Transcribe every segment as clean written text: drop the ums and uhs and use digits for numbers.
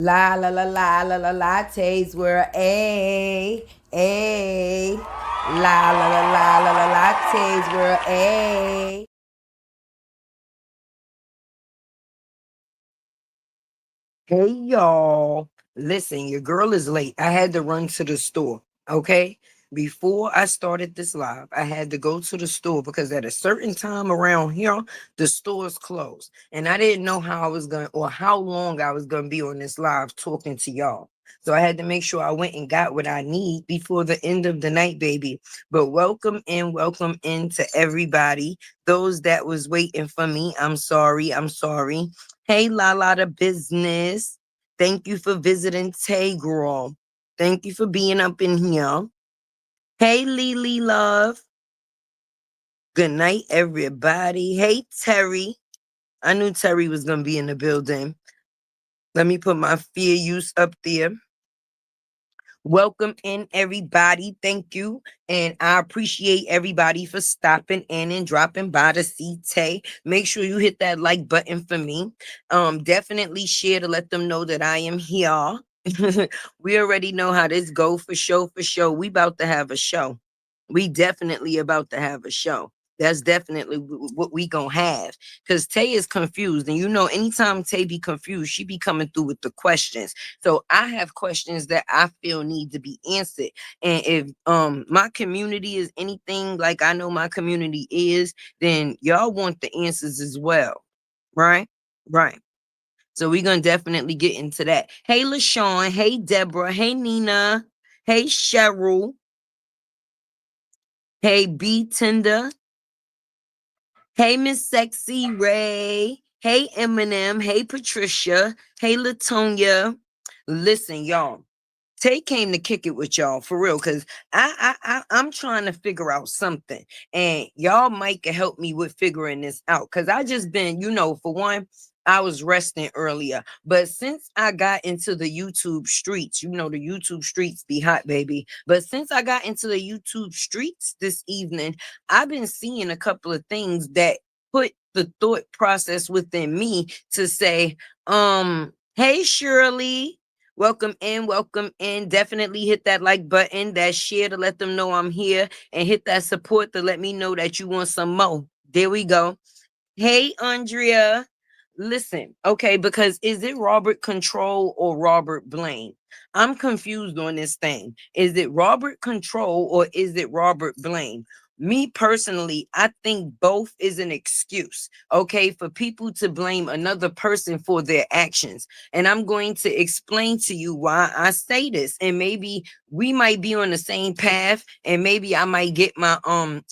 La la la la la la lattes were a la la la la la la lattes were a. Hey y'all, listen, your girl is late. I had to run to the store. Okay, before I started this live, I had to go to the store because at a certain time around here, the stores closed, and I didn't know how I was going or how long I was going to be on this live talking to y'all. So I had to make sure I went and got what I need before the end of the night, baby. But welcome in to everybody. Those that was waiting for me, I'm sorry. I'm sorry. Hey, La the business. Thank you for visiting Tay Girl. Thank you for being up in here. Hey, Lily Love. Good night, everybody. Hey, Terry. I knew Terry was going to be in the building. Let me put my fear use up there. Welcome in, everybody. Thank you. And I appreciate everybody for stopping in and dropping by to see Tay. Make sure you hit that like button for me. Definitely share to let them know that I am here. We already know how this go for show. We about to have a show. We definitely about to have a show. That's definitely what we gonna have. Cause Tay is confused. And you know, anytime Tay be confused, she be coming through with the questions. So I have questions that I feel need to be answered. And if my community is anything like I know my community is, then y'all want the answers as well. Right? Right. So we're gonna definitely get into that. Hey LaShawn, hey Deborah, hey Nina, hey Cheryl, hey B Tinder, hey Miss Sexy Ray, hey Eminem, hey Patricia, hey Latonia. Listen, y'all. Tay came to kick it with y'all for real, cause I'm trying to figure out something, and y'all might can help me with figuring this out. Cause I just been, for one, I was resting earlier, but since I got into the YouTube streets, the YouTube streets be hot, baby. But since I got into the YouTube streets this evening, I've been seeing a couple of things that put the thought process within me to say, hey Shirley. Welcome in. Definitely hit that like button, that share to let them know I'm here, and hit that support to let me know that you want some more. There we go. Hey, Andrea. Listen, okay, because is it Robert Control or Robert Blame? I'm confused on this thing. Is it Robert Control or is it Robert Blame? Me personally, I think both is an excuse, okay, for people to blame another person for their actions. And I'm going to explain to you why I say this. And maybe we might be on the same path, and maybe I might get my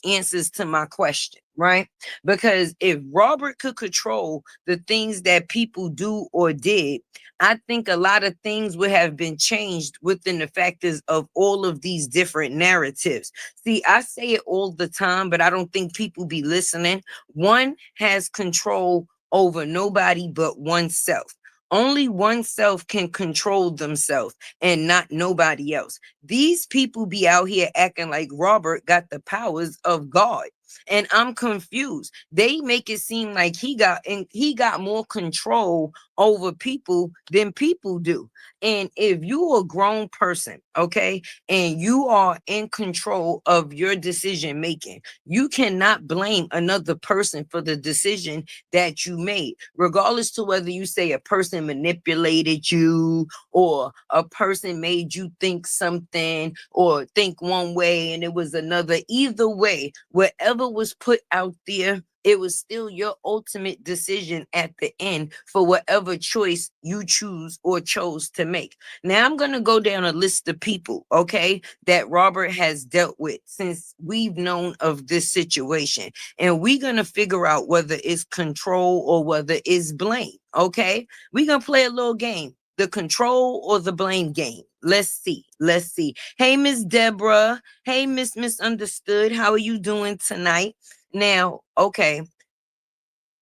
answers to my question, right? Because if Robert could control the things that people do or did, I think a lot of things would have been changed within the factors of all of these different narratives. See, I say it all the time, but I don't think people be listening. One has control over nobody but oneself. Only oneself can control themselves and not nobody else. These people be out here acting like Robert got the powers of God. And I'm confused. They make it seem like he got more control over people than people do. And if you're a grown person, okay, and you are in control of your decision making, you cannot blame another person for the decision that you made, regardless to whether you say a person manipulated you or a person made you think something or think one way and it was another. Either way, whatever was put out there, it was still your ultimate decision at the end for whatever choice you choose or chose to make. Now I'm going to go down a list of people, okay, that Robert has dealt with since we've known of this situation. And we're going to figure out whether it's control or whether it's blame, okay? We're going to play a little game, the control or the blame game. Let's see. Let's see. Hey, Miss Deborah. Hey, Miss Misunderstood. How are you doing tonight? Now, okay,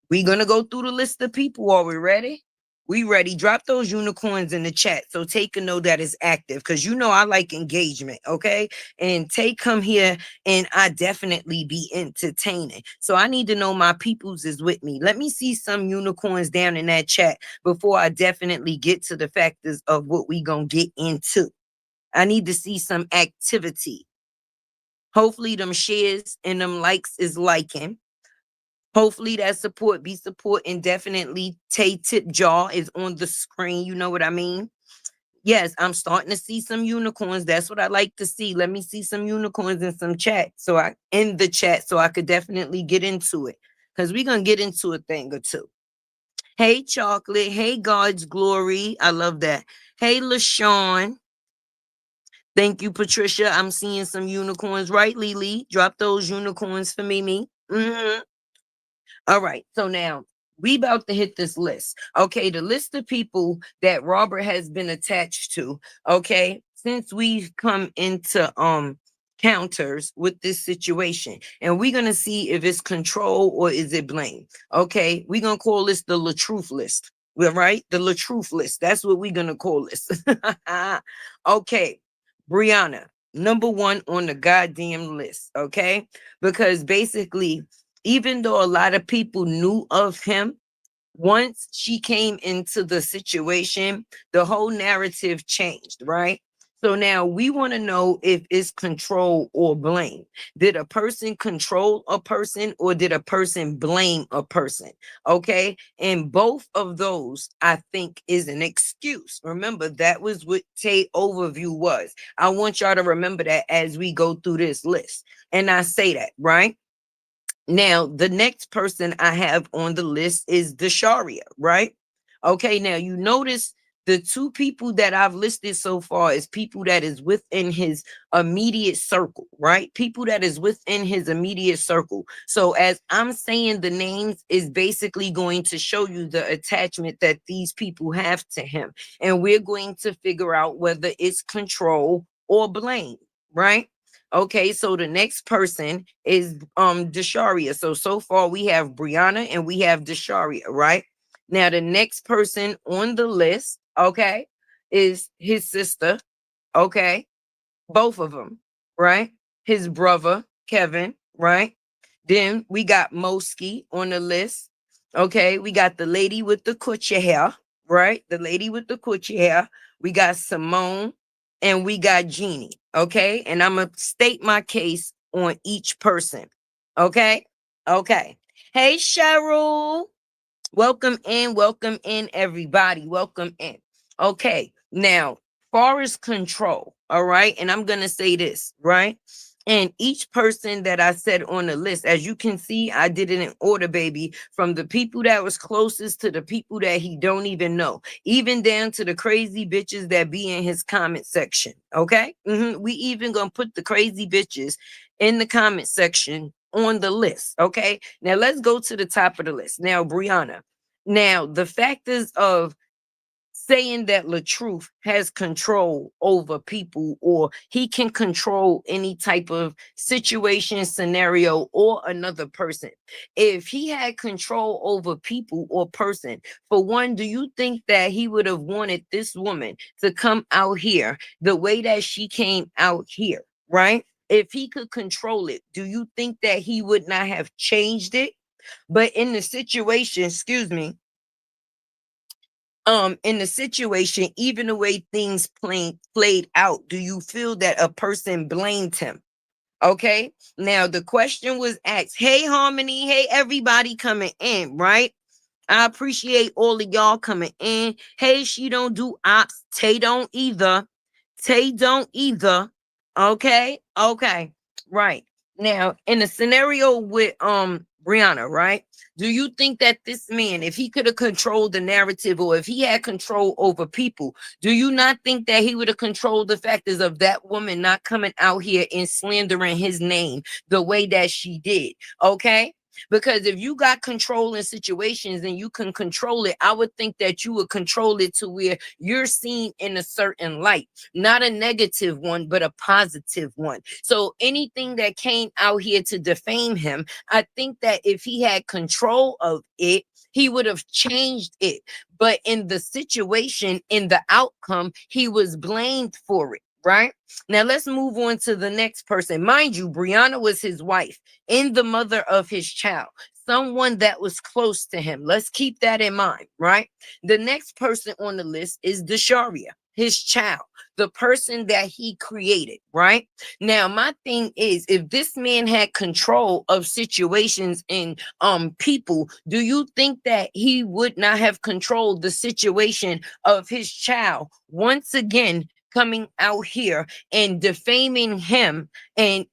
we're going to go through the list of people. Are we ready? We ready. Drop those unicorns in the chat. So take a note that is active because you know I like engagement. Okay. And Tay come here and I definitely be entertaining. So I need to know my peoples is with me. Let me see some unicorns down in that chat before I definitely get to the factors of what we gonna get into. I need to see some activity. Hopefully them shares and them likes is liking. Hopefully that support be support and definitely Tay Tip Jaw is on the screen. You know what I mean? Yes, I'm starting to see some unicorns. That's what I like to see. Let me see some unicorns in some chat. So I in the chat so I could definitely get into it. Because we're gonna get into a thing or two. Hey Chocolate. Hey God's Glory. I love that. Hey LaShawn. Thank you, Patricia. I'm seeing some unicorns, right, Lily? Drop those unicorns for Mimi. All right. So now we about to hit this list. Okay. The list of people that Robert has been attached to. Okay. Since we've come into counters with this situation, and we're gonna see if it's control or is it blame. Okay, we're gonna call this the LATRUTH list. We're right, the LATRUTH list. That's what we're gonna call this. Okay, Brianna, number one on the goddamn list. Okay, because basically even though a lot of people knew of him, once she came into the situation, the whole narrative changed, right? So now we want to know if it's control or blame. Did a person control a person or did a person blame a person? Okay. And both of those, I think, is an excuse. Remember, that was what Tay overview was. I want y'all to remember that as we go through this list. And I say that, right? Now, the next person I have on the list is Dasharia, right? Okay, now you notice the two people that I've listed so far is people that is within his immediate circle, right? People that is within his immediate circle. So as I'm saying the names is basically going to show you the attachment that these people have to him. And we're going to figure out whether it's control or blame, right? Okay, so the next person is Dasharia. So far we have Brianna and we have Dasharia, right? Now the next person on the list, okay, is his sister, okay? Both of them, right? His brother, Kevin, right? Then we got Moski on the list. Okay, we got the lady with the kucha hair, right? The lady with the kucha hair. We got Simone and we got Jeannie. Okay, and I'm gonna state my case on each person. Okay, okay. Hey, Cheryl. Welcome in, everybody. Welcome in. Okay, now, far as control, all right, and I'm gonna say this, right? And each person that I said on the list, as you can see, I did it in order, baby, from the people that was closest to the people that he don't even know, even down to the crazy bitches that be in his comment section. Okay, we even gonna put the crazy bitches in the comment section on the list. Okay, now let's go to the top of the list. Now, Brianna. Now, the factors of saying that LaTruth has control over people or he can control any type of situation, scenario, or another person. If he had control over people or person, for one, do you think that he would have wanted this woman to come out here the way that she came out here, right? If he could control it, do you think that he would not have changed it? But in the situation, excuse me, in the situation, even the way things played out, do you feel that a person blamed him? Okay, now the question was asked. Hey Harmony, hey everybody coming in, right? I appreciate all of y'all coming in. Hey, she don't do ops. Tay don't either. Tay don't either. Okay, okay, right. Now, in a scenario with Brianna, right? Do you think that this man, if he could have controlled the narrative or if he had control over people, do you not think that he would have controlled the factors of that woman not coming out here and slandering his name the way that she did? Okay. Because if you got control in situations and you can control it, I would think that you would control it to where you're seen in a certain light, not a negative one, but a positive one. So anything that came out here to defame him, I think that if he had control of it, he would have changed it. But in the situation, in the outcome, he was blamed for it. Right now, let's move on to the next person. Mind you, Brianna was his wife and the mother of his child, someone that was close to him. Let's keep that in mind, right? The next person on the list is Desharia, his child, the person that he created, right? Now, my thing is, if this man had control of situations and people, do you think that he would not have controlled the situation of his child? Once again, coming out here and defaming him and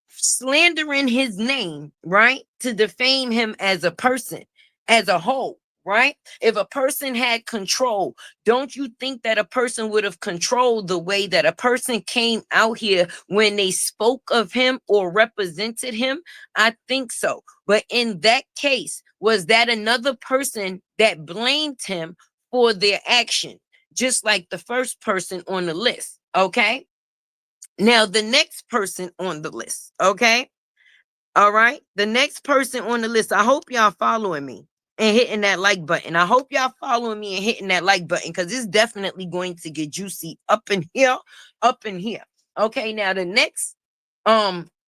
slandering his name, right? To defame him as a person, as a whole, right? If a person had control, don't you think that a person would have controlled the way that a person came out here when they spoke of him or represented him? I think so. But in that case, was that another person that blamed him for their action, just like the first person on the list? Okay. Now, the next person on the list, okay? All right. The next person on the list, I hope y'all following me and hitting that like button. I hope y'all following me and hitting that like button because it's definitely going to get juicy up in here, up in here. Okay. Now, the next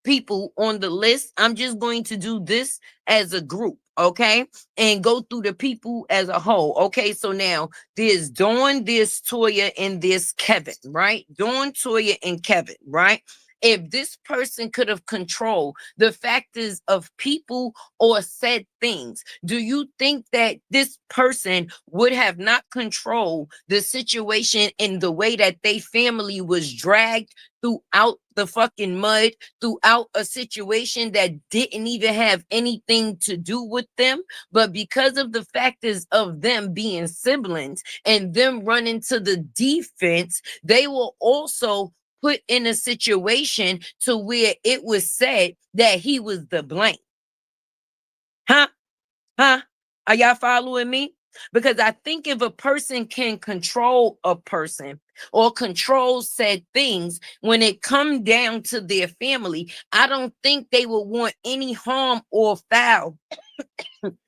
people on the list, I'm just going to do this as a group, okay? And go through the people as a whole. Okay, so now there's Dawn, there's Toya, and there's Kevin, right? Dawn, Toya, and Kevin, right? If this person could have controlled the factors of people or said things, do you think that this person would have not controlled the situation in the way that they family was dragged throughout the fucking mud, throughout a situation that didn't even have anything to do with them? But because of the factors of them being siblings and them running to the defense, they will also put in a situation to where it was said that he was the blame. Huh? Huh? Are y'all following me? Because I think if a person can control a person or control said things, when it come down to their family, I don't think they will want any harm or foul.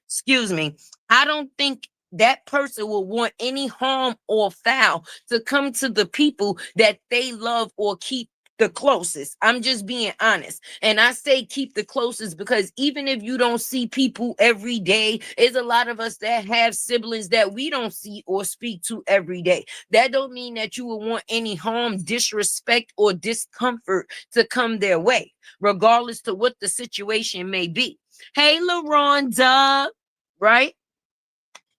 Excuse me. I don't think that person will want any harm or foul to come to the people that they love or keep the closest. I'm just being honest. And I say keep the closest because even if you don't see people every day, there's a lot of us that have siblings that we don't see or speak to every day. That don't mean that you will want any harm, disrespect, or discomfort to come their way, regardless to what the situation may be. Hey, LaRonda, right?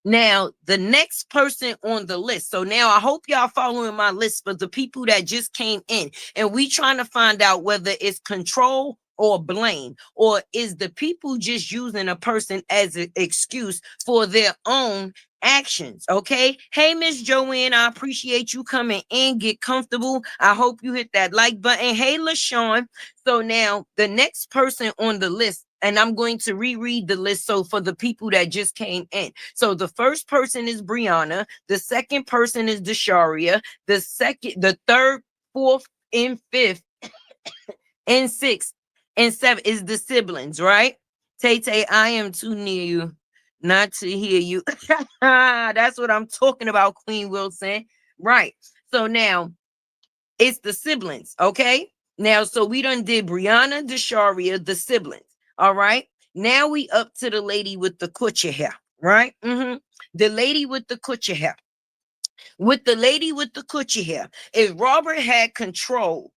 Now, the next person on the list. So now I hope y'all following my list for the people that just came in. And we trying to find out whether it's control or blame, or is the people just using a person as an excuse for their own actions. Okay. Hey, Miss Joanne, I appreciate you coming in. Get comfortable. I hope you hit that like button. Hey, LaShawn. So now the next person on the list, and I'm going to reread the list. So for the people that just came in. So the first person is Brianna. The second person is Desharia. The third, fourth, and fifth, and sixth, and seventh is the siblings, right? Tay Tay, I am too near you not to hear you. That's what I'm talking about, Queen Wilson. Right. So now it's the siblings, okay? Now, so we done did Brianna, Desharia, the siblings. All right. Now we up to the lady with the kucha hair, right? The lady with the kucha hair. With the lady with the kucha hair, if Robert had control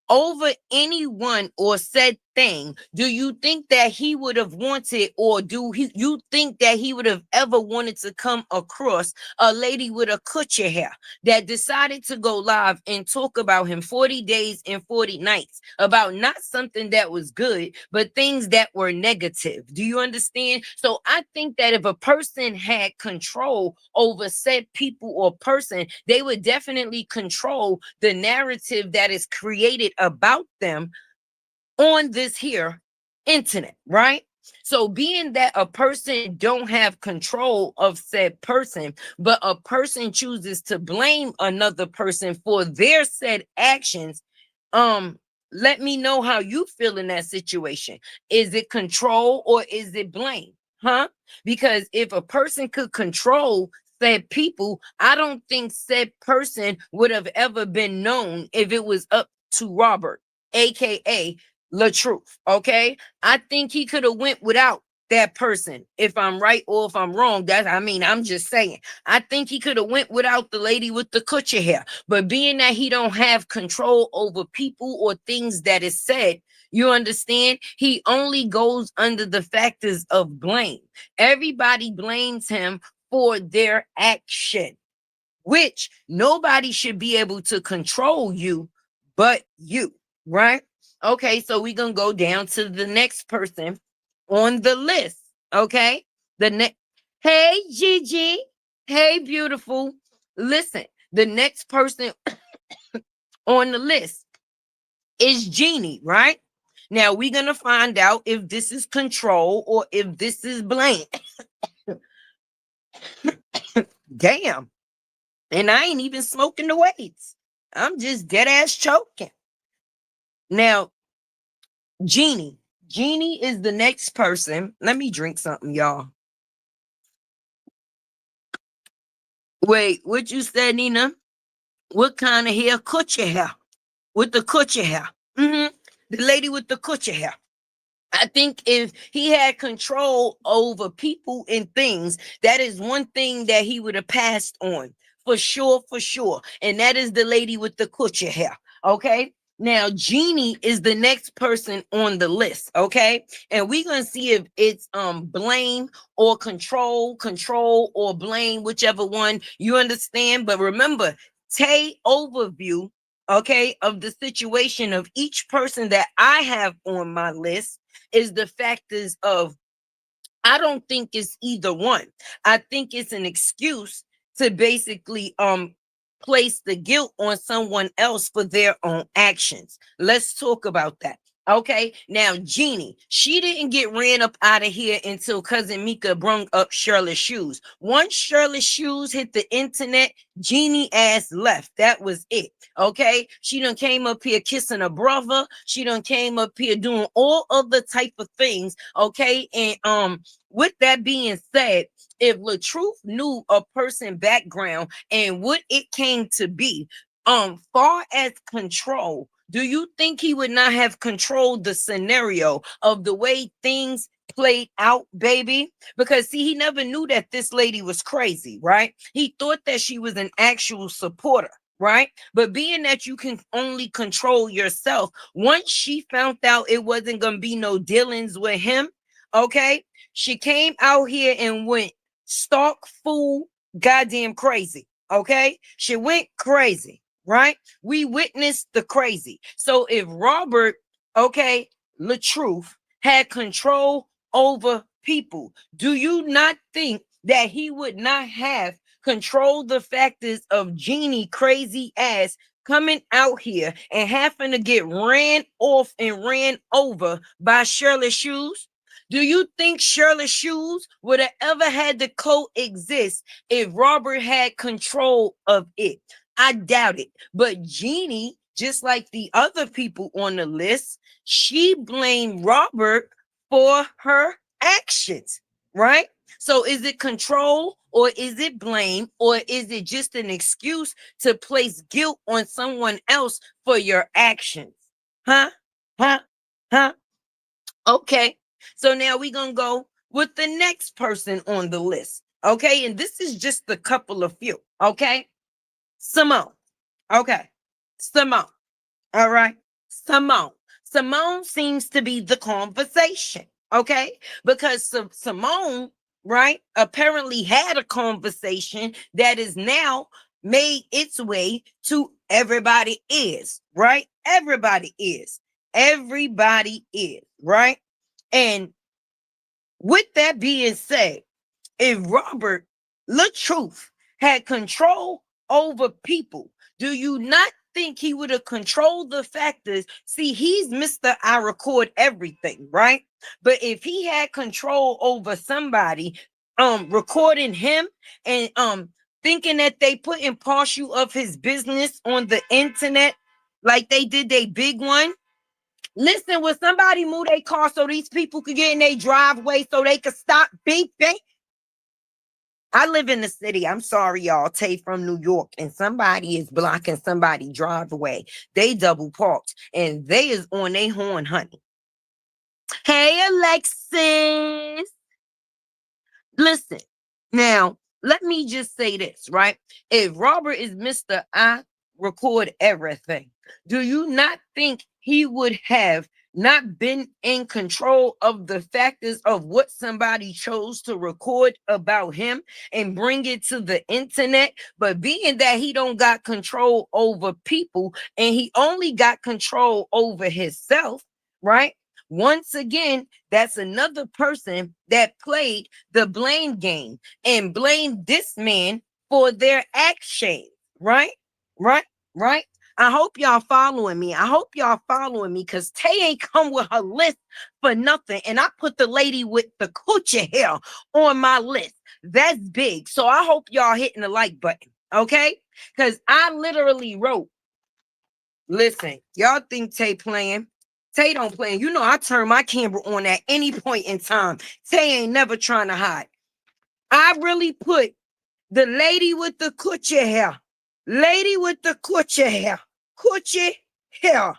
over anyone or said thing, do you think that he would have wanted, or you think that he would have ever wanted to come across a lady with a kucha hair that decided to go live and talk about him 40 days and 40 nights about not something that was good, but things that were negative? Do you understand? So I think that if a person had control over said people or person, they would definitely control the narrative that is created about them on this here internet, right? So being that a person don't have control of said person, but a person chooses to blame another person for their said actions, let me know how you feel in that situation. Is it control or is it blame? Huh? Because if a person could control said people, I don't think said person would have ever been known if it was up to Robert, aka LaTruth. Okay, I think he could have went without that person. If I'm right or if I'm wrong, I'm just saying. I think he could have went without the lady with the kutcher hair. But being that he don't have control over people or things that is said, you understand? He only goes under the factors of blame. Everybody blames him for their action, which nobody should be able to control you but you, right? Okay, so we're going to go down to the next person on the list, okay? The next, hey, Gigi. Hey, beautiful. Listen, the next person on the list is Jeannie, right? Now we're gonna find out if this is control or if this is blame. Damn. And I ain't even smoking the weights. I'm just dead ass choking. Now, Jeannie. Jeannie is the next person. Let me drink something, y'all. Wait, what you said, Nina? What kind of hair? Kutcher hair. With the kutcher hair. The lady with the kutcher hair. I think if he had control over people and things, that is one thing that he would have passed on for sure, for sure. And that is the lady with the kutcher hair. Okay. Now, Jeannie is the next person on the list. Okay. And we're gonna see if it's blame or control or blame, whichever one you understand. But remember, Tay overview, okay, of the situation of each person that I have on my list is the factors of I don't think it's either one. I think it's an excuse to basically place the guilt on someone else for their own actions. Let's talk about that. Okay, now Jeannie, she didn't get ran up out of here until cousin Mika brung up Shirley's shoes. Once Shirley's shoes hit the internet, Jeannie ass left. That was it. Okay, she done came up here kissing her brother. She done came up here doing all other type of things. Okay, and with that being said, if LaTruth knew a person background and what it came to be, far as control, do you think he would not have controlled the scenario of the way things played out, baby? Because see, he never knew that this lady was crazy, right? He thought that she was an actual supporter, right? But being that you can only control yourself, once she found out it wasn't gonna be no dealings with him, okay, she came out here and went stark fool goddamn crazy. Okay, she went crazy, right? We witnessed the crazy. So if Robert, okay, LaTruth had control over people, do you not think that he would not have controlled the factors of Jeannie crazy ass coming out here and having to get ran off and ran over by Shirley Shoes? Do you think Shirley Shoes would have ever had to coexist if Robert had control of it? I doubt it. But Jeannie, just like the other people on the list, she blamed Robert for her actions, right? So is it control or is it blame or is it just an excuse to place guilt on someone else for your actions? Huh? Huh? Huh? Okay. So now we're going to go with the next person on the list. Okay. And this is just a couple of few. Okay. Simone. Okay. Simone. All right. Simone. Simone seems to be the conversation. Okay. Because Simone, right, apparently had a conversation that is now made its way to everybody is, right? Everybody is. Everybody is, right? And with that being said, if Robert LaTruth had control over people, do you not think he would have controlled the factors? See, he's Mr. I record everything, right? But if he had control over somebody, recording him and thinking that they putting partial of his business on the internet, like they did they big one, Listen, will somebody move their car so these people could get in their driveway so they could stop beeping? I live in the city. I'm sorry, y'all. Tay from New York, and somebody is blocking somebody's driveway. They double parked, and they is on their horn, honey. Hey, Alexis. Listen, now, let me just say this, right? If Robert is Mr. I record everything, do you not think he would have not been in control of the factors of what somebody chose to record about him and bring it to the internet? But being that he don't got control over people and he only got control over himself, right? Once again, that's another person that played the blame game and blamed this man for their actions, right? Right? Right? I hope y'all following me. I hope y'all following me because Tay ain't come with her list for nothing. And I put the lady with the coochie hair on my list. That's big. So I hope y'all hitting the like button, okay? Because I literally wrote, listen, y'all think Tay playing? Tay don't play. You know, I turn my camera on at any point in time. Tay ain't never trying to hide. I really put the lady with the coochie hair. Lady with the coochie hair. Coochie hair.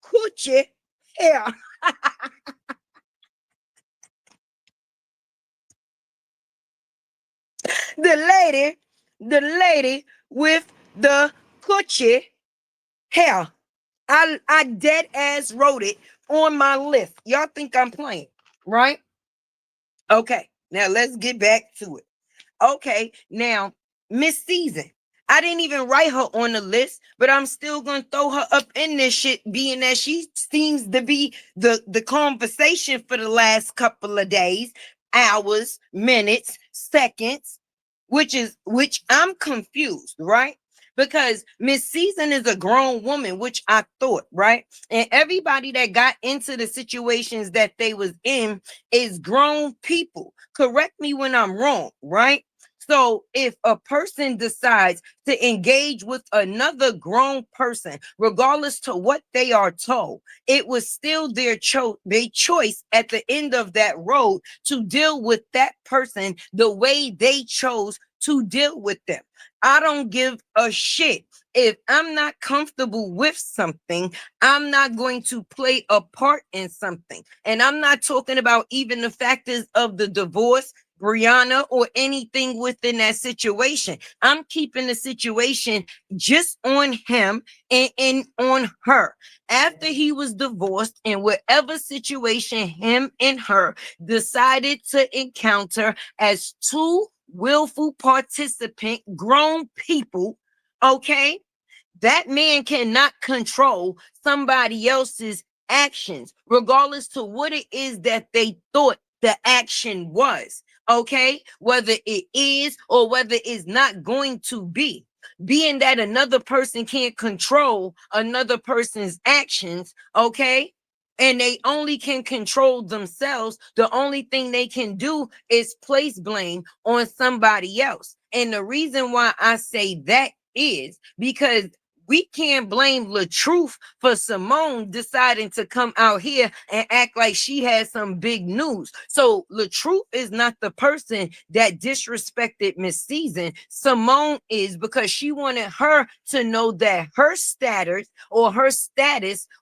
Coochie hair. The lady with the coochie hair. I dead ass wrote it on my list. Y'all think I'm playing, right? Okay, now let's get back to it. Okay, now Miss Season. I didn't even write her on the list, but I'm still gonna throw her up in this shit, being that she seems to be the conversation for the last couple of days, hours, minutes, seconds, which I'm confused, right? Because Miss Season is a grown woman, which I thought, right? And everybody that got into the situations that they was in is grown people. Correct me when I'm wrong, right? So if a person decides to engage with another grown person, regardless to what they are told, it was still their choice at the end of that road to deal with that person the way they chose to deal with them. I don't give a shit. If I'm not comfortable with something, I'm not going to play a part in something. And I'm not talking about even the factors of the divorce, Brianna, or anything within that situation. I'm keeping the situation just on him and on her. After he was divorced, in whatever situation him and her decided to encounter as two willful participant grown people, okay, that man cannot control somebody else's actions, regardless to what it is that they thought the action was, okay, whether it is or whether it's not going to be. Being that another person can't control another person's actions, okay, and they only can control themselves, the only thing they can do is place blame on somebody else. And the reason why I say that is because we can't blame LaTruth for Simone deciding to come out here and act like she has some big news. So LaTruth is not the person that disrespected Miss Season. Simone is, because she wanted her to know that her status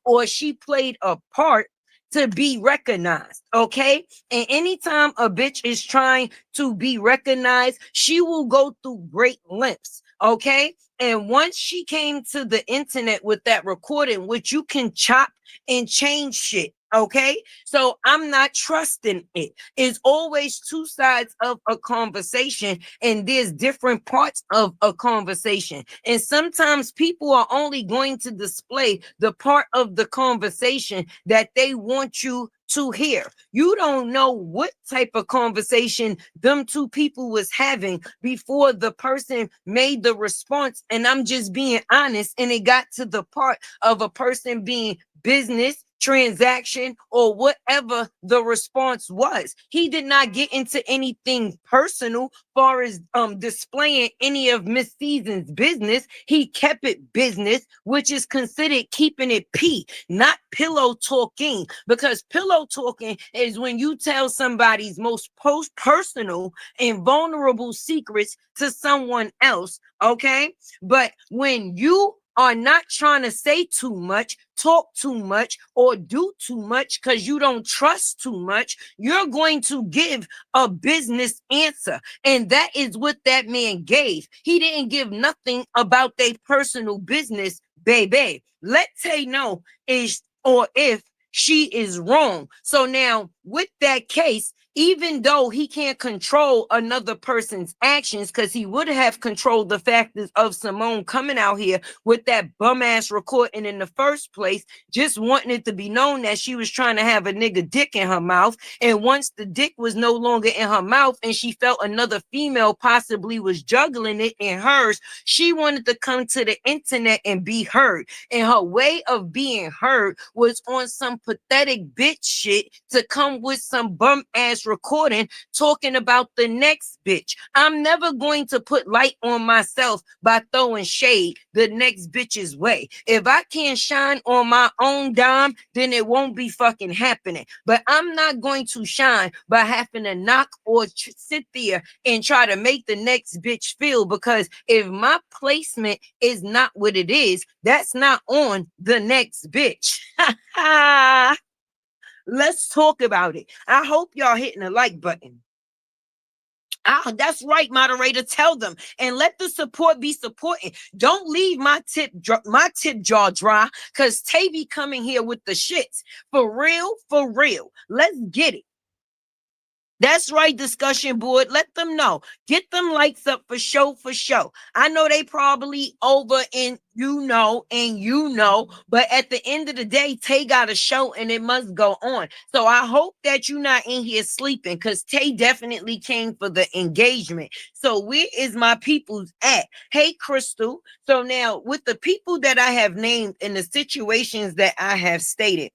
or she played a part to be recognized, okay? And anytime a bitch is trying to be recognized, she will go through great lengths, okay? And once she came to the internet with that recording, which you can chop and change shit, okay? So I'm not trusting it. It's always two sides of a conversation, and there's different parts of a conversation. And sometimes people are only going to display the part of the conversation that they want you to hear. You don't know what type of conversation them two people was having before the person made the response. And I'm just being honest. And it got to the part of a person being business, transaction, or whatever the response was. He did not get into anything personal far as displaying any of Miss Season's business. He kept it business, which is considered keeping it P, not pillow talking, because pillow talking is when you tell somebody's most post personal and vulnerable secrets to someone else. Okay, but when you are not trying to say too much, talk too much, or do too much because you don't trust too much, you're going to give a business answer. And that is what that man gave. He didn't give nothing about their personal business, baby. Let Tay know is or if she is wrong. So now, with that case, even though he can't control another person's actions, because he would have controlled the factors of Simone coming out here with that bum ass recording in the first place, just wanting it to be known that she was trying to have a nigga dick in her mouth. And once the dick was no longer in her mouth and she felt another female possibly was juggling it in hers, she wanted to come to the internet and be heard. And her way of being heard was on some pathetic bitch shit to come with some bum ass recording talking about the next bitch. I'm never going to put light on myself by throwing shade the next bitch's way. If I can't shine on my own dime, then it won't be fucking happening. But I'm not going to shine by having to knock or sit there and try to make the next bitch feel, because if my placement is not what it is, that's not on the next bitch. Let's talk about it. I hope y'all hitting the like button. That's right, moderator. Tell them and let the support be supporting. Don't leave my tip jaw dry, because Tay be coming here with the shits. For real, for real. Let's get it. That's right, discussion board. Let them know. Get them likes up for show, for show. I know they probably over in but at the end of the day, Tay got a show and it must go on. So I hope that you're not in here sleeping, because Tay definitely came for the engagement. So where is my peoples at? Hey, Crystal. So now with the people that I have named in the situations that I have stated,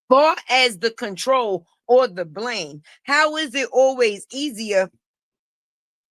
far as the control or the blame, how is it always easier,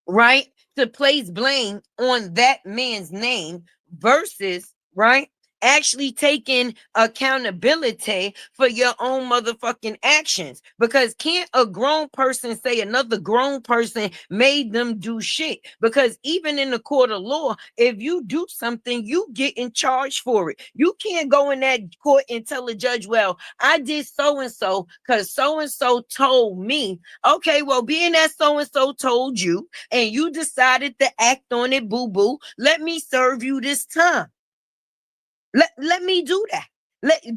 right, to place blame on that man's name versus, right, actually taking accountability for your own motherfucking actions? Because can't a grown person say another grown person made them do shit? Because even in the court of law, if you do something, you get in charge for it. You can't go in that court and tell a judge, well, I did so and so because so and so told me. Okay, well, being that so and so told you and you decided to act on it, boo boo, let me serve you this time. Let me do that.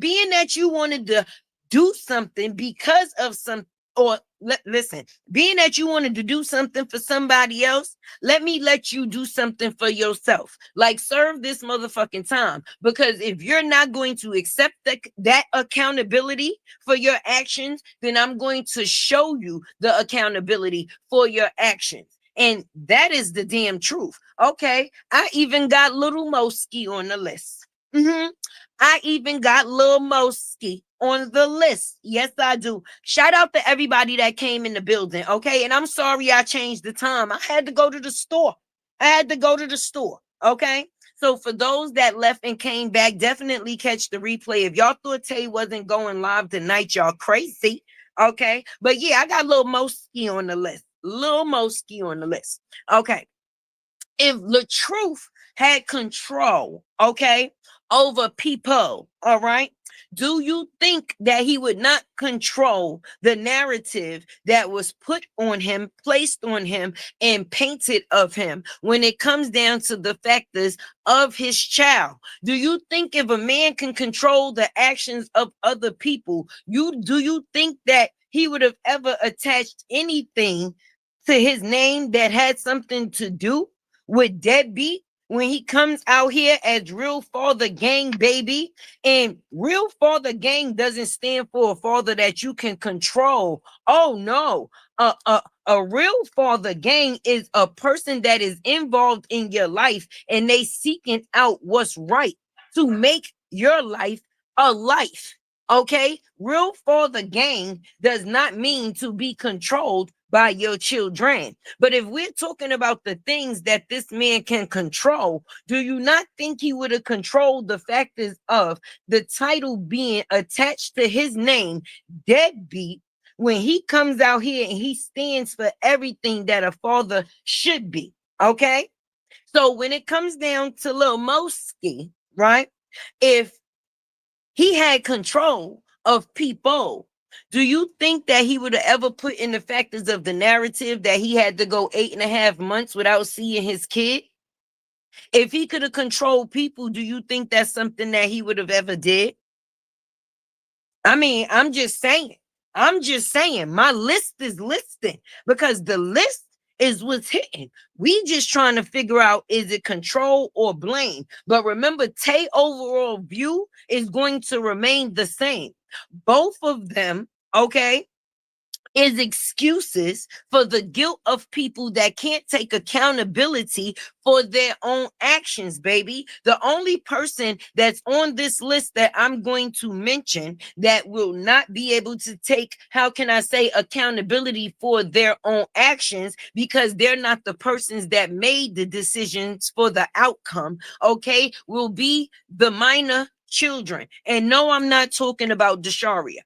Being that you wanted to do something because of some, or listen, being that you wanted to do something for somebody else, let me let you do something for yourself. Like, serve this motherfucking time. Because if you're not going to accept that accountability for your actions, then I'm going to show you the accountability for your actions. And that is the damn truth. Okay, I even got Little Mosky on the list. I even got Lil Mosky on the list. Yes, I do. Shout out to everybody that came in the building. Okay. And I'm sorry I changed the time. I had to go to the store. Okay. So for those that left and came back, definitely catch the replay. If y'all thought Tay wasn't going live tonight, y'all crazy. Okay. But yeah, I got Lil Mosky on the list. Okay. If LATRUTH had control, okay, over people, all right, do you think that he would not control the narrative that was put on him, placed on him, and painted of him when it comes down to the factors of his child? Do you think if a man can control the actions of other people, do you think that he would have ever attached anything to his name that had something to do with deadbeat when he comes out here as Real Father Gang, baby? And Real Father Gang doesn't stand for a father that you can control. Oh no. A real father gang is a person that is involved in your life and they seeking out what's right to make your life a life. Okay, real father gang does not mean to be controlled by your children. But if we're talking about the things that this man can control, do you not think he would have controlled the factors of the title being attached to his name, deadbeat, when he comes out here and he stands for everything that a father should be? Okay, so when it comes down to Lil Mosky, right? If he had control of people, do you think that he would have ever put in the factors of the narrative that he had to go 8.5 months without seeing his kid? If he could have controlled people, do you think that's something that he would have ever did? I mean, I'm just saying. I'm just saying my list is listing because the list is what's hitting. We just trying to figure out, is it control or blame? But remember, Tay overall view is going to remain the same. Both of them, okay, is excuses for the guilt of people that can't take accountability for their own actions, baby. The only person that's on this list that I'm going to mention that will not be able to take, how can I say, accountability for their own actions because they're not the persons that made the decisions for the outcome, okay, will be the minor children. And no, I'm not talking about Desharia.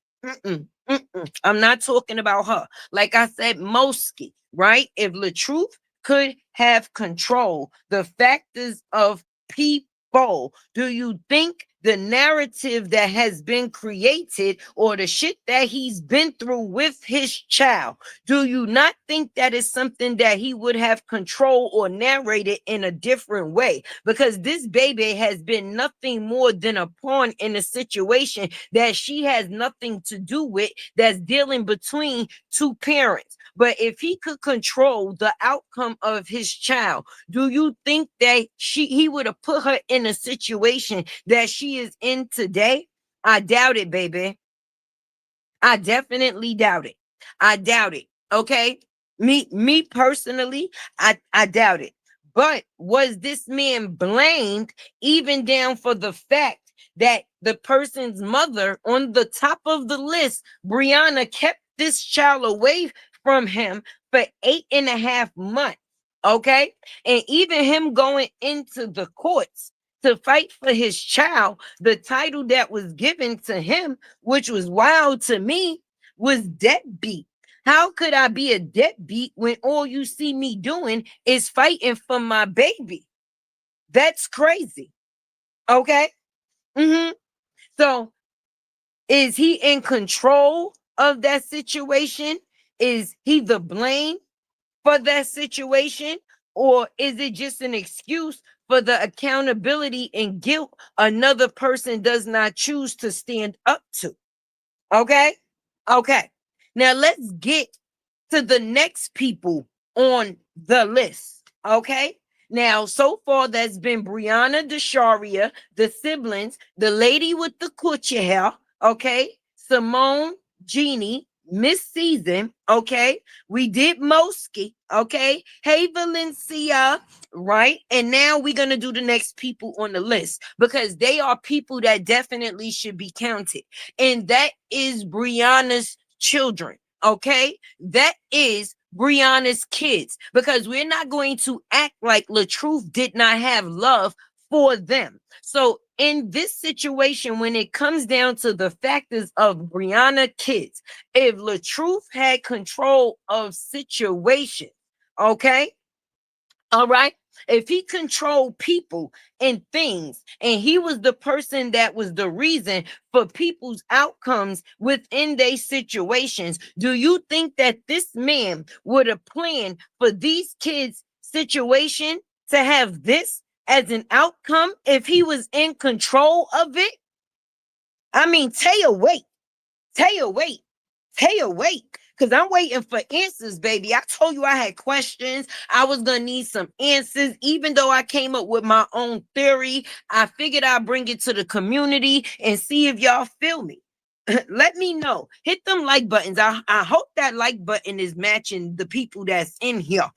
I'm not talking about her. Like I said, Mosky, right? If LATRUTH could have control the factors of people, do you think the narrative that has been created or the shit that he's been through with his child, do you not think that is something that he would have control or narrated in a different way? Because this baby has been nothing more than a pawn in a situation that she has nothing to do with, that's dealing between two parents. But if he could control the outcome of his child, do you think that he would have put her in a situation that she is in today? I doubt it, baby. I definitely doubt it. I doubt it. Okay. Me personally, I doubt it. But was this man blamed even down for the fact that the person's mother on the top of the list, Brianna, kept this child away from him for 8.5 months? Okay. And even him going into the courts to fight for his child, the title that was given to him, which was wild to me, was deadbeat. How could I be a deadbeat when all you see me doing is fighting for my baby? That's crazy. Okay. So is he in control of that situation? Is he the blame for that situation? Or is it just an excuse for the accountability and guilt another person does not choose to stand up to? Okay. Okay. Now let's get to the next people on the list. Okay. Now, so far, that's been Brianna Desharia, the siblings, the lady with the coochie hair, okay, Simone, Jeannie, Miss Season, okay, we did Mosky, okay, hey Valencia, right? And now we're gonna do the next people on the list because they are people that definitely should be counted, and that is Brianna's children. Okay, that is Brianna's kids, because we're not going to act like LATRUTH did not have love for them. So in this situation, when it comes down to the factors of Brianna kids, if LATRUTH had control of situation, okay, all right. If he controlled people and things, and he was the person that was the reason for people's outcomes within their situations, do you think that this man would have planned for these kids' situation to have this as an outcome if he was in control of it? I mean, Taya, wait. Taya, wait. Taya, wait. Because I'm waiting for answers, baby. I told you I had questions. I was going to need some answers. Even though I came up with my own theory, I figured I'd bring it to the community and see if y'all feel me. Let me know. Hit them like buttons. I hope that like button is matching the people that's in here.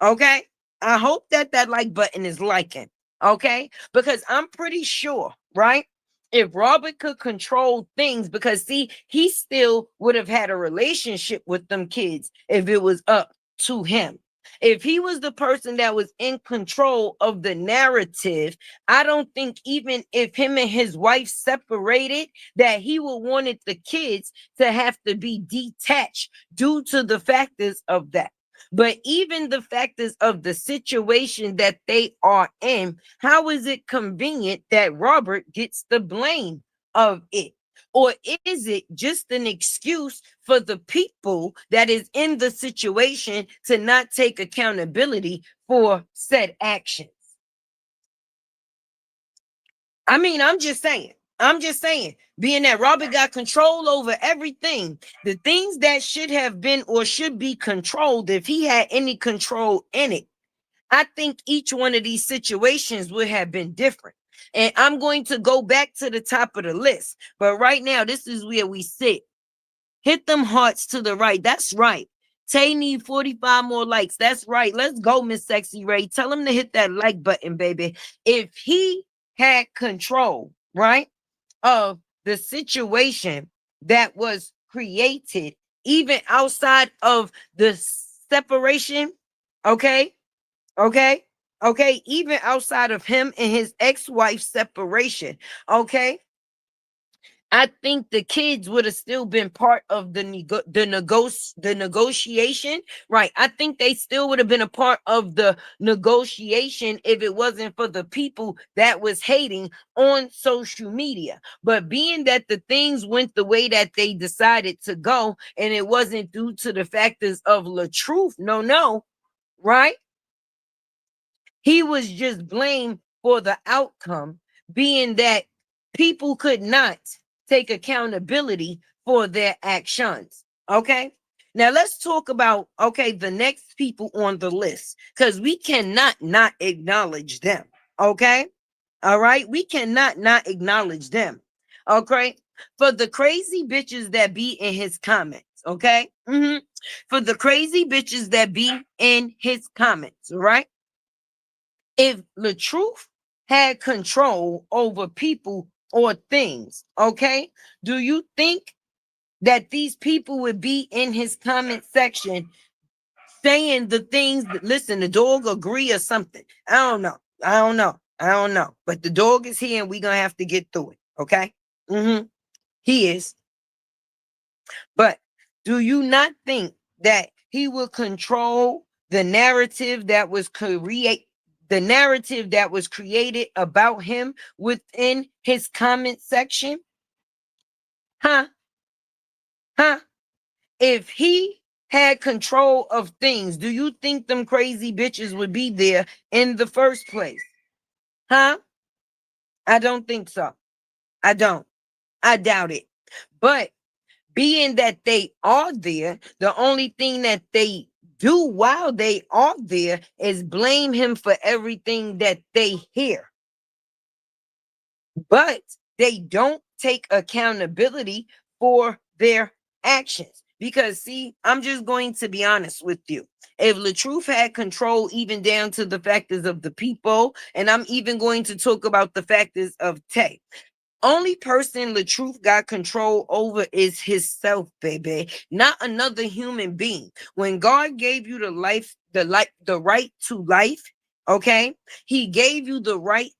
Okay? I hope that like button is liking. Okay? Because I'm pretty sure, right? If Robert could control things, because see, he still would have had a relationship with them kids if it was up to him. If he was the person that was in control of the narrative, I don't think even if him and his wife separated, that he would wanted the kids to have to be detached due to the factors of that. But even the factors of the situation that they are in, how is it convenient that Robert gets the blame of it? Or is it just an excuse for the people that is in the situation to not take accountability for said actions? I mean, I'm just saying. Being that Robert got control over everything, the things that should have been or should be controlled, if he had any control in it, I think each one of these situations would have been different. And I'm going to go back to the top of the list. But right now, this is where we sit. Hit them hearts to the right. That's right. Tay need 45 more likes. That's right. Let's go, Miss Sexy Ray. Tell him to hit that like button, baby. If he had control, right, of the situation that was created, even outside of the separation, okay, okay, okay, even outside of him and his ex-wife separation, okay, I think the kids would have still been part of the negotiation, right? I think they still would have been a part of the negotiation if it wasn't for the people that was hating on social media. But being that the things went the way that they decided to go, and it wasn't due to the factors of LATRUTH, no, right? He was just blamed for the outcome, being that people could not take accountability for their actions. Okay. Now let's talk about, okay, the next people on the list, because we cannot not acknowledge them. Okay. All right. We cannot not acknowledge them. Okay. For the crazy bitches that be in his comments. Okay. For the crazy bitches that be in his comments. All right. If the truth had control over people or things, okay, do you think that these people would be in his comment section saying the things that, listen, the dog agree or something? I don't know. I don't know. But the dog is here and we're going to have to get through it. Okay. He is. But do you not think that he will control the narrative that was created about him within his comment section? Huh? Huh? If he had control of things, do you think them crazy bitches would be there in the first place? Huh? I don't think so. I don't. I doubt it. But being that they are there, the only thing that they do while they are there is blame him for everything that they hear. But they don't take accountability for their actions. Because, see, I'm just going to be honest with you. If LATRUTH had control, even down to the factors of the people, and I'm even going to talk about the factors of Tay, only person LATRUTH got control over is himself, baby, not another human being. When God gave you the right to life, okay, he gave you the right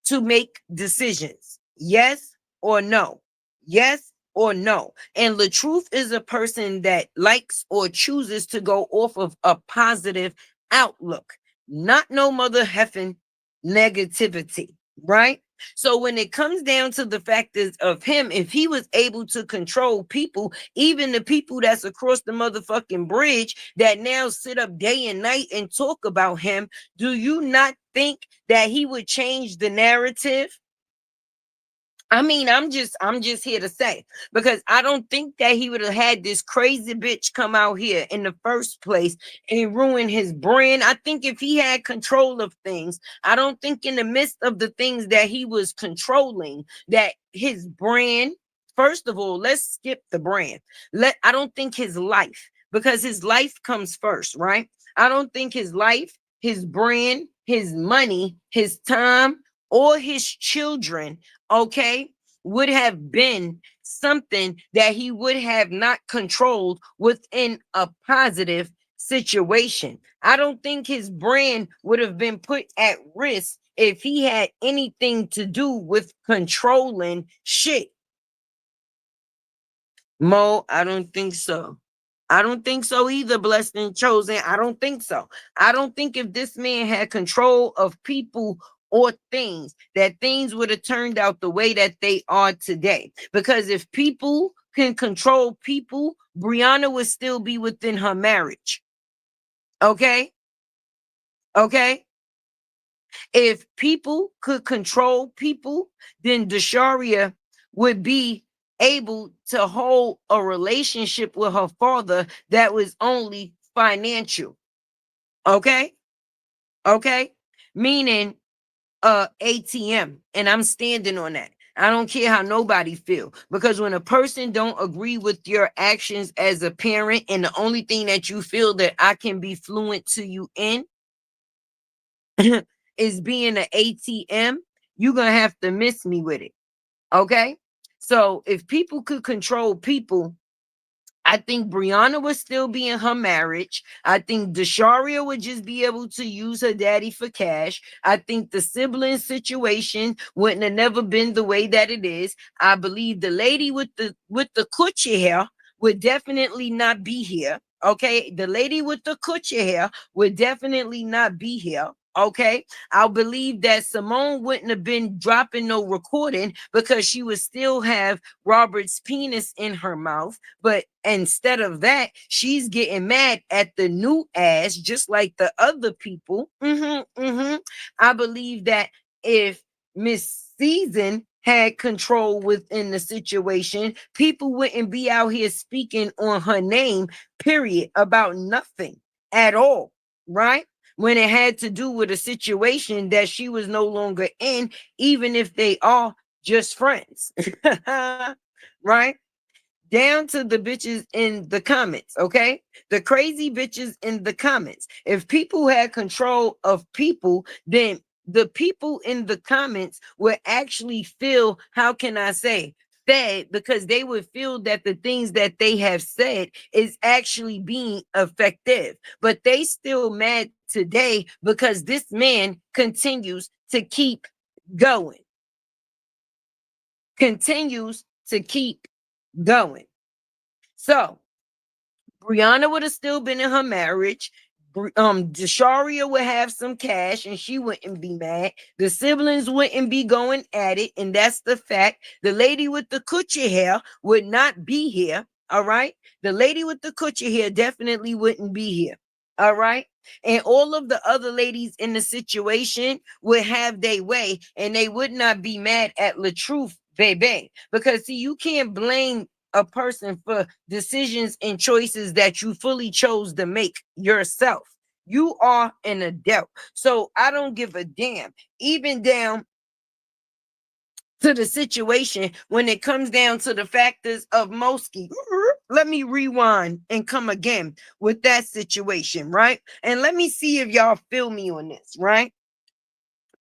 to make decisions. Yes or no. Yes or no. And LATRUTH is a person that likes or chooses to go off of a positive outlook, not no mother heffing negativity, right? So when it comes down to the factors of him, if he was able to control people, even the people that's across the motherfucking bridge that now sit up day and night and talk about him, do you not think that he would change the narrative? I mean, I'm just here to say, because I don't think that he would have had this crazy bitch come out here in the first place and ruin his brand. I think if he had control of things, I don't think in the midst of the things that he was controlling, that his brand, first of all, let's skip the brand. I don't think his life, because his life comes first, right? I don't think his life, his brand, his money, his time, or his children, okay, would have been something that he would have not controlled within a positive situation. I don't think his brand would have been put at risk if he had anything to do with controlling shit. Mo, I don't think so. I don't think so either, blessed and chosen. I don't think so. I don't think if this man had control of people or things, that things would have turned out the way that they are today. Because if people can control people, Brianna would still be within her marriage. Okay? Okay? If people could control people, then Dasharia would be able to hold a relationship with her father that was only financial. Okay? Okay? Meaning ATM. And I'm standing on that. I don't care how nobody feel, because when a person don't agree with your actions as a parent, and the only thing that you feel that I can be fluent to you in is being an ATM, you're gonna have to miss me with it. Okay. So if people could control people, I think Brianna would still be in her marriage. I think Dasharia would just be able to use her daddy for cash. I think the sibling situation wouldn't have never been the way that it is. I believe the lady with the coochie hair would definitely not be here. Okay, the lady with the coochie hair would definitely not be here. Okay, I believe that Simone wouldn't have been dropping no recording because she would still have Robert's penis in her mouth. But instead of that, she's getting mad at the new ass, just like the other people. I believe that if Miss Season had control within the situation, people wouldn't be out here speaking on her name, period, about nothing at all, right? When it had to do with a situation that she was no longer in, even if they are just friends, right? Down to the bitches in the comments, okay? The crazy bitches in the comments. If people had control of people, then the people in the comments would actually feel, how can I say, fed, because they would feel that the things that they have said is actually being effective. But they still mad today because this man continues to keep going, continues to keep going. So Brianna would have still been in her marriage. Dasharia would have some cash and she wouldn't be mad. The siblings wouldn't be going at it, and that's the fact. The lady with the coochie hair would not be here. All right. The lady with the coochie hair definitely wouldn't be here. All right. And all of the other ladies in the situation would have their way, and they would not be mad at LATRUTH, baby. Because see, you can't blame a person for decisions and choices that you fully chose to make yourself. You are an adult. So I don't give a damn. Even down to the situation when it comes down to the factors of Mosky. Let me rewind and come again with that situation, right? And let me see if y'all feel me on this, right?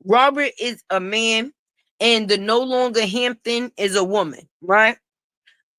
Robert is a man and the no longer Hampton is a woman, right?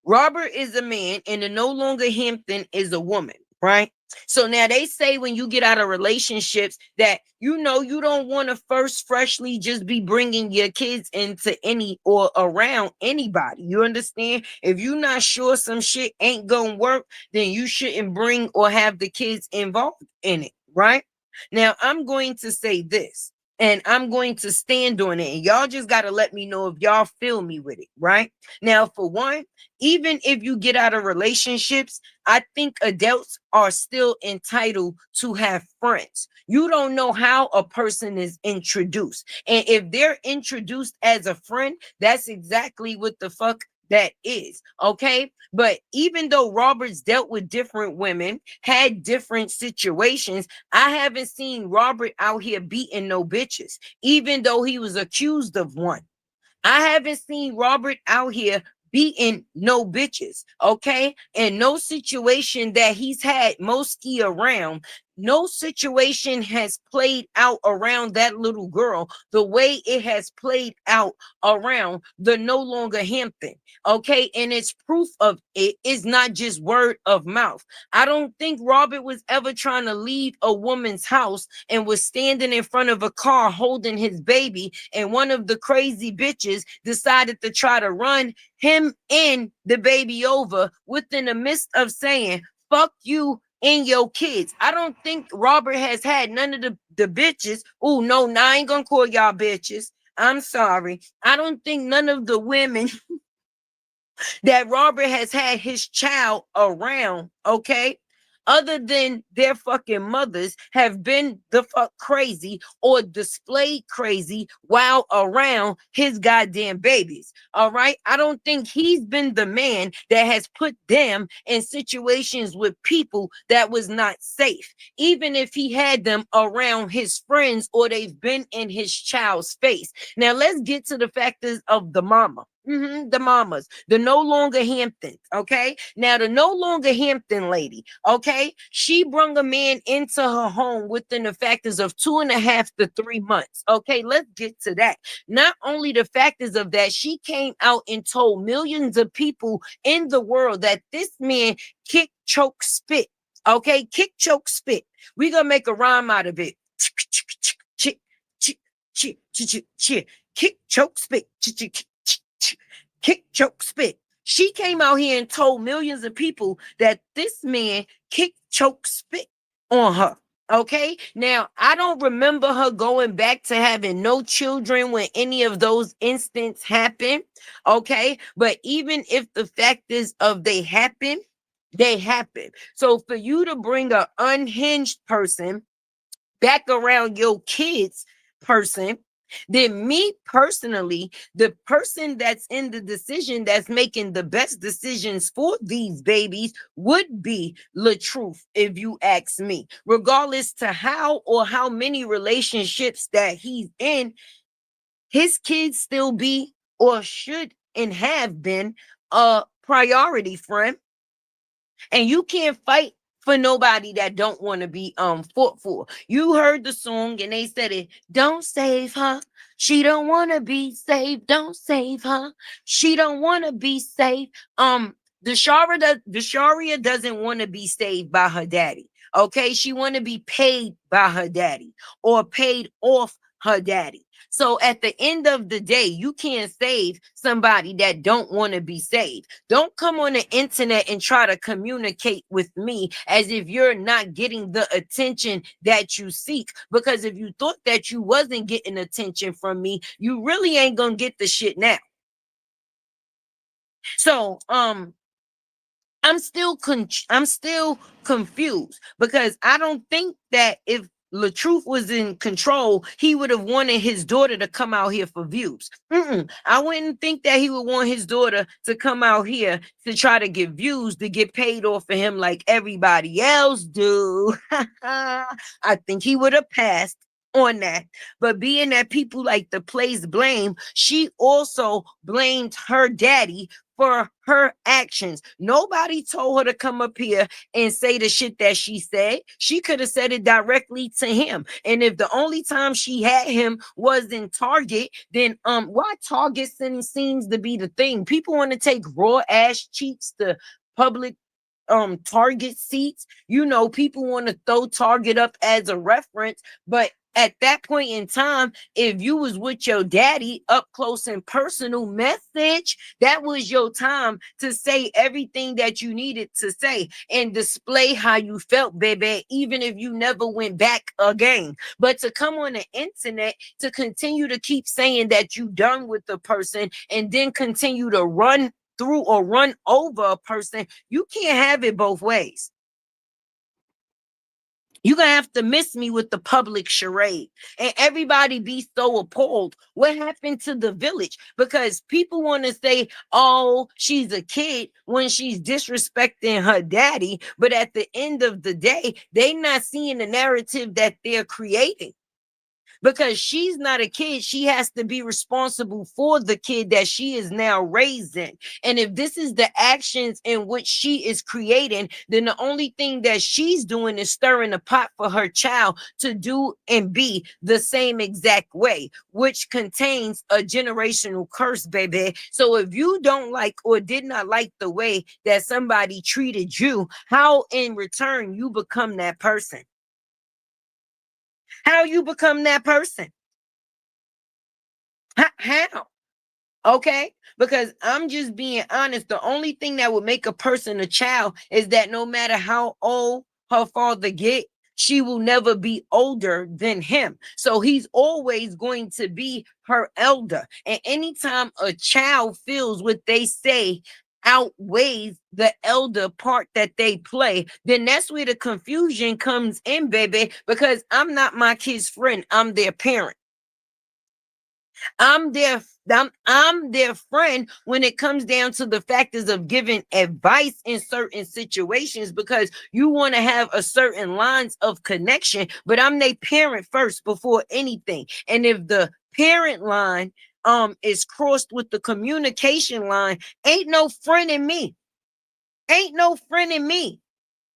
Robert is a man and the no longer Hampton is a woman, right? So now they say when you get out of relationships that, you don't want to first freshly just be bringing your kids into any or around anybody. You understand? If you're not sure some shit ain't gonna work, then you shouldn't bring or have the kids involved in it, right? Now I'm going to say this, and I'm going to stand on it, and y'all just got to let me know if y'all feel me with it, right? Now, for one, even if you get out of relationships, I think adults are still entitled to have friends. You don't know how a person is introduced. And if they're introduced as a friend, that's exactly what the fuck that is. Okay. But even though Robert's dealt with different women, had different situations, I haven't seen Robert out here beating no bitches, even though he was accused of one. I haven't seen Robert out here beating no bitches, okay? And no situation that he's had Mosky around, no situation has played out around that little girl the way it has played out around the no longer Hampton. Okay. And it's proof of it is not just word of mouth. I don't think Robert was ever trying to leave a woman's house and was standing in front of a car holding his baby. And one of the crazy bitches decided to try to run him and the baby over within the midst of saying, fuck you and your kids. I don't think Robert has had none of the bitches. Oh, no, I ain't gonna call y'all bitches. I'm sorry. I don't think none of the women that Robert has had his child around, okay, other than their fucking mothers, have been the fuck crazy or displayed crazy while around his goddamn babies. All right. I don't think he's been the man that has put them in situations with people that was not safe, even if he had them around his friends or they've been in his child's face. Now, let's get to the factors of the mama. The mamas, the no longer Hamptons. Okay. Now, the no longer Hampton lady. Okay. She brung a man into her home within the factors of 2.5 to 3 months. Okay. Let's get to that. Not only the factors of that, she came out and told millions of people in the world that this man kick, choke, spit. Okay. Kick, choke, spit. We're going to make a rhyme out of it. Kick, choke, spit. Kick, choke, spit. She came out here and told millions of people that this man kick, choke, spit on her. Okay. Now, I don't remember her going back to having no children when any of those incidents happened. Okay. But even if the fact is of they happen, they happen. So for you to bring an unhinged person back around your kids person, then me personally, the person that's in the decision that's making the best decisions for these babies would be LATRUTH, if you ask me, regardless to how or how many relationships that he's in, his kids still be or should and have been a priority, friend. And you can't fight for nobody that don't want to be fought for. You heard the song and they said it, don't save her. She don't want to be saved. Don't save her. She don't want to be saved. The Sharia doesn't want to be saved by her daddy. Okay, she want to be paid by her daddy or paid off her daddy. So at the end of the day, you can't save somebody that don't want to be saved. Don't come on the internet and try to communicate with me as if you're not getting the attention that you seek. Because if you thought that you wasn't getting attention from me, you really ain't gonna get the shit now. So I'm still confused because I don't think that if LATRUTH was in control, he would have wanted his daughter to come out here for views. I wouldn't think that he would want his daughter to come out here to try to get views to get paid off for him like everybody else do. I think he would have passed on that. But being that people like to place blame, she also blamed her daddy for her actions. Nobody told her to come up here and say the shit that she said. She could have said it directly to him. And if the only time she had him was in Target, then why Target seems to be the thing. People want to take raw ass cheeks to public Target seats. You know, people want to throw Target up as a reference, but at that point in time, if you was with your daddy up close and personal message, that was your time to say everything that you needed to say and display how you felt, baby, even if you never went back again. But to come on the internet to continue to keep saying that you done with the person and then continue to run through or run over a person, you can't have it both ways. You're going to have to miss me with the public charade. And everybody be so appalled. What happened to the village? Because people want to say, oh, she's a kid when she's disrespecting her daddy. But at the end of the day, they're not seeing the narrative that they're creating. because she's not a kid. She has to be responsible for the kid that she is now raising. And if this is the actions in which she is creating, then the only thing that she's doing is stirring the pot for her child to do and be the same exact way, which contains a generational curse, baby. So if you don't like or did not like the way that somebody treated you, how in return you become that person? How you become that person? How? Okay, because I'm just being honest. The only thing that would make a person a child is that no matter how old her father get, she will never be older than him. So he's always going to be her elder. And anytime a child feels what they say outweighs the elder part that they play, then that's where the confusion comes in, baby, because I'm not my kid's friend. I'm their parent. I'm their friend when it comes down to the factors of giving advice in certain situations, because you want to have a certain lines of connection, but I'm their parent first before anything. And if the parent line is crossed with the communication line, ain't no friend in me. Ain't no friend in me.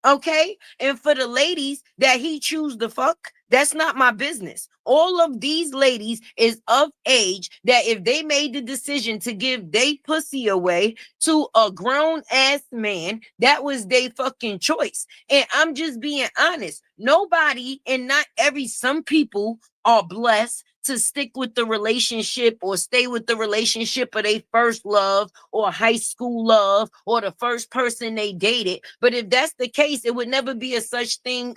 Okay. And for the ladies that he choose to fuck, that's not my business. All of these ladies is of age that if they made the decision to give they pussy away to a grown ass man, that was their fucking choice. And I'm just being honest. Nobody, and not every, some people are blessed to stick with the relationship or stay with the relationship of their first love or high school love or the first person they dated. But if that's the case, it would never be a such thing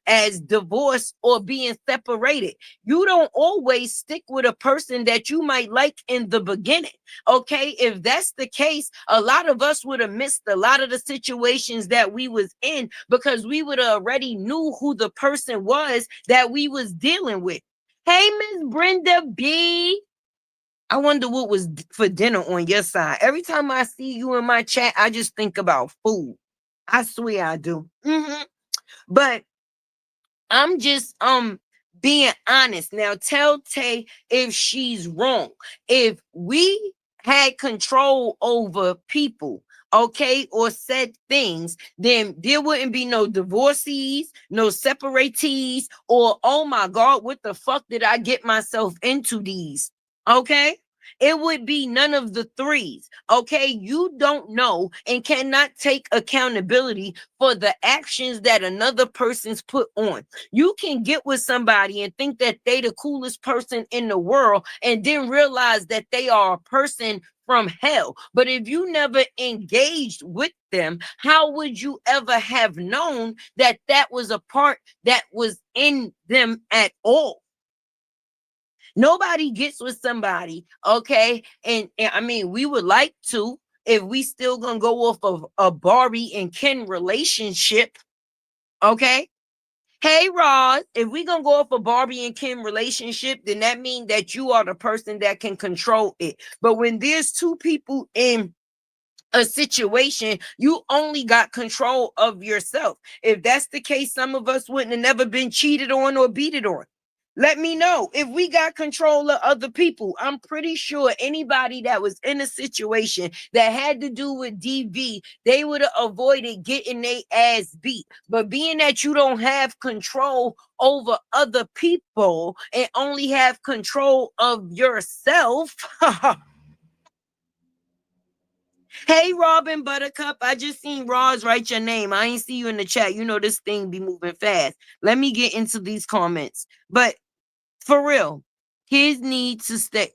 as divorce or being separated. You don't always stick with a person that you might like in the beginning. Okay, if that's the case, a lot of us would have missed a lot of the situations that we was in because we would have already knew who the person was that we was dealing with. Hey, Miss Brenda B. I wonder what was for dinner on your side. Every time I see you in my chat, I just think about food. I swear I do. But I'm just being honest. Now tell Tay if she's wrong. If we had control over people, okay, or said things, then there wouldn't be no divorcees, no separatees, or oh my God, what the fuck did I get myself into these? Okay. It would be none of the threes. Okay. You don't know and cannot take accountability for the actions that another person's put on. You can get with somebody and think that they the coolest person in the world and then realize that they are a person from hell. But if you never engaged with them, how would you ever have known that that was a part that was in them at all? Nobody gets with somebody, okay? And I mean, we would like to, if we still gonna go off of a Barbie and Ken relationship, okay? Hey, Roz, if we gonna go off a Barbie and Ken relationship, then that means that you are the person that can control it. But when there's two people in a situation, you only got control of yourself. If that's the case, some of us wouldn't have never been cheated on or beaten on. Let me know if we got control of other people. I'm pretty sure anybody that was in a situation that had to do with DV, they would have avoided getting their ass beat. But being that you don't have control over other people and only have control of yourself. Hey, Robin Buttercup. I just seen Roz write your name. I ain't see you in the chat. You know this thing be moving fast. Let me get into these comments. But for real, kids need to stay.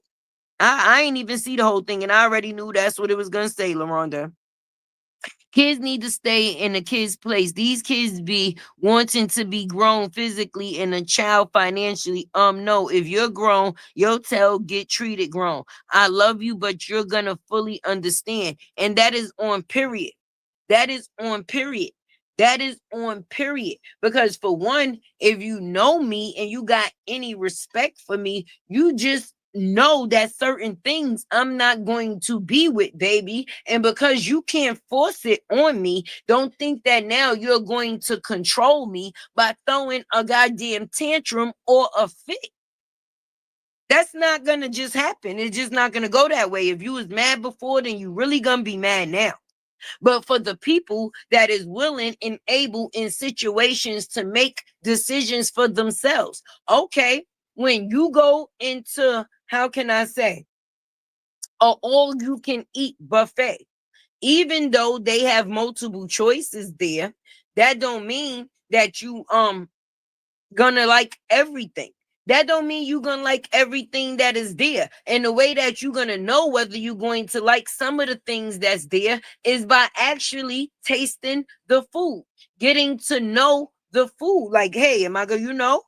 I ain't even see the whole thing, and I already knew that's what it was gonna say, LaRonda. Kids need to stay in a kid's place. These kids be wanting to be grown physically and a child financially. No, if you're grown, your tail get treated grown. I love you, but you're gonna fully understand. And that is on period. That is on period. That is on period. Because for one, if you know me and you got any respect for me, you just know that certain things I'm not going to be with, baby. And because you can't force it on me, don't think that now you're going to control me by throwing a goddamn tantrum or a fit. That's not gonna just happen. It's just not gonna go that way. If you was mad before, then you really gonna be mad now. But for the people that is willing and able in situations to make decisions for themselves, okay, when you go into, how can I say, a all you can eat buffet, even though they have multiple choices there, that don't mean that you gonna like everything. That don't mean you gonna like everything that is there. And the way that you're gonna know whether you're going to like some of the things that's there is by actually tasting the food, getting to know the food. Like, hey, am I gonna,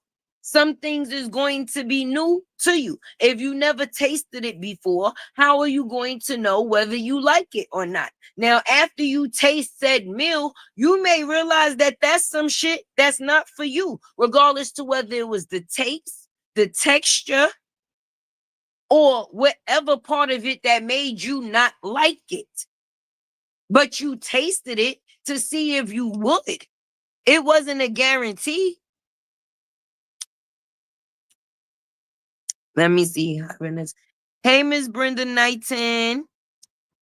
some things is going to be new to you. If you never tasted it before, how are you going to know whether you like it or not? Now, after you taste said meal, you may realize that that's some shit that's not for you, regardless to whether it was the taste, the texture, or whatever part of it that made you not like it. But you tasted it to see if you would. It wasn't a guarantee. Let me see. Hey, Miss Brenda Knighton.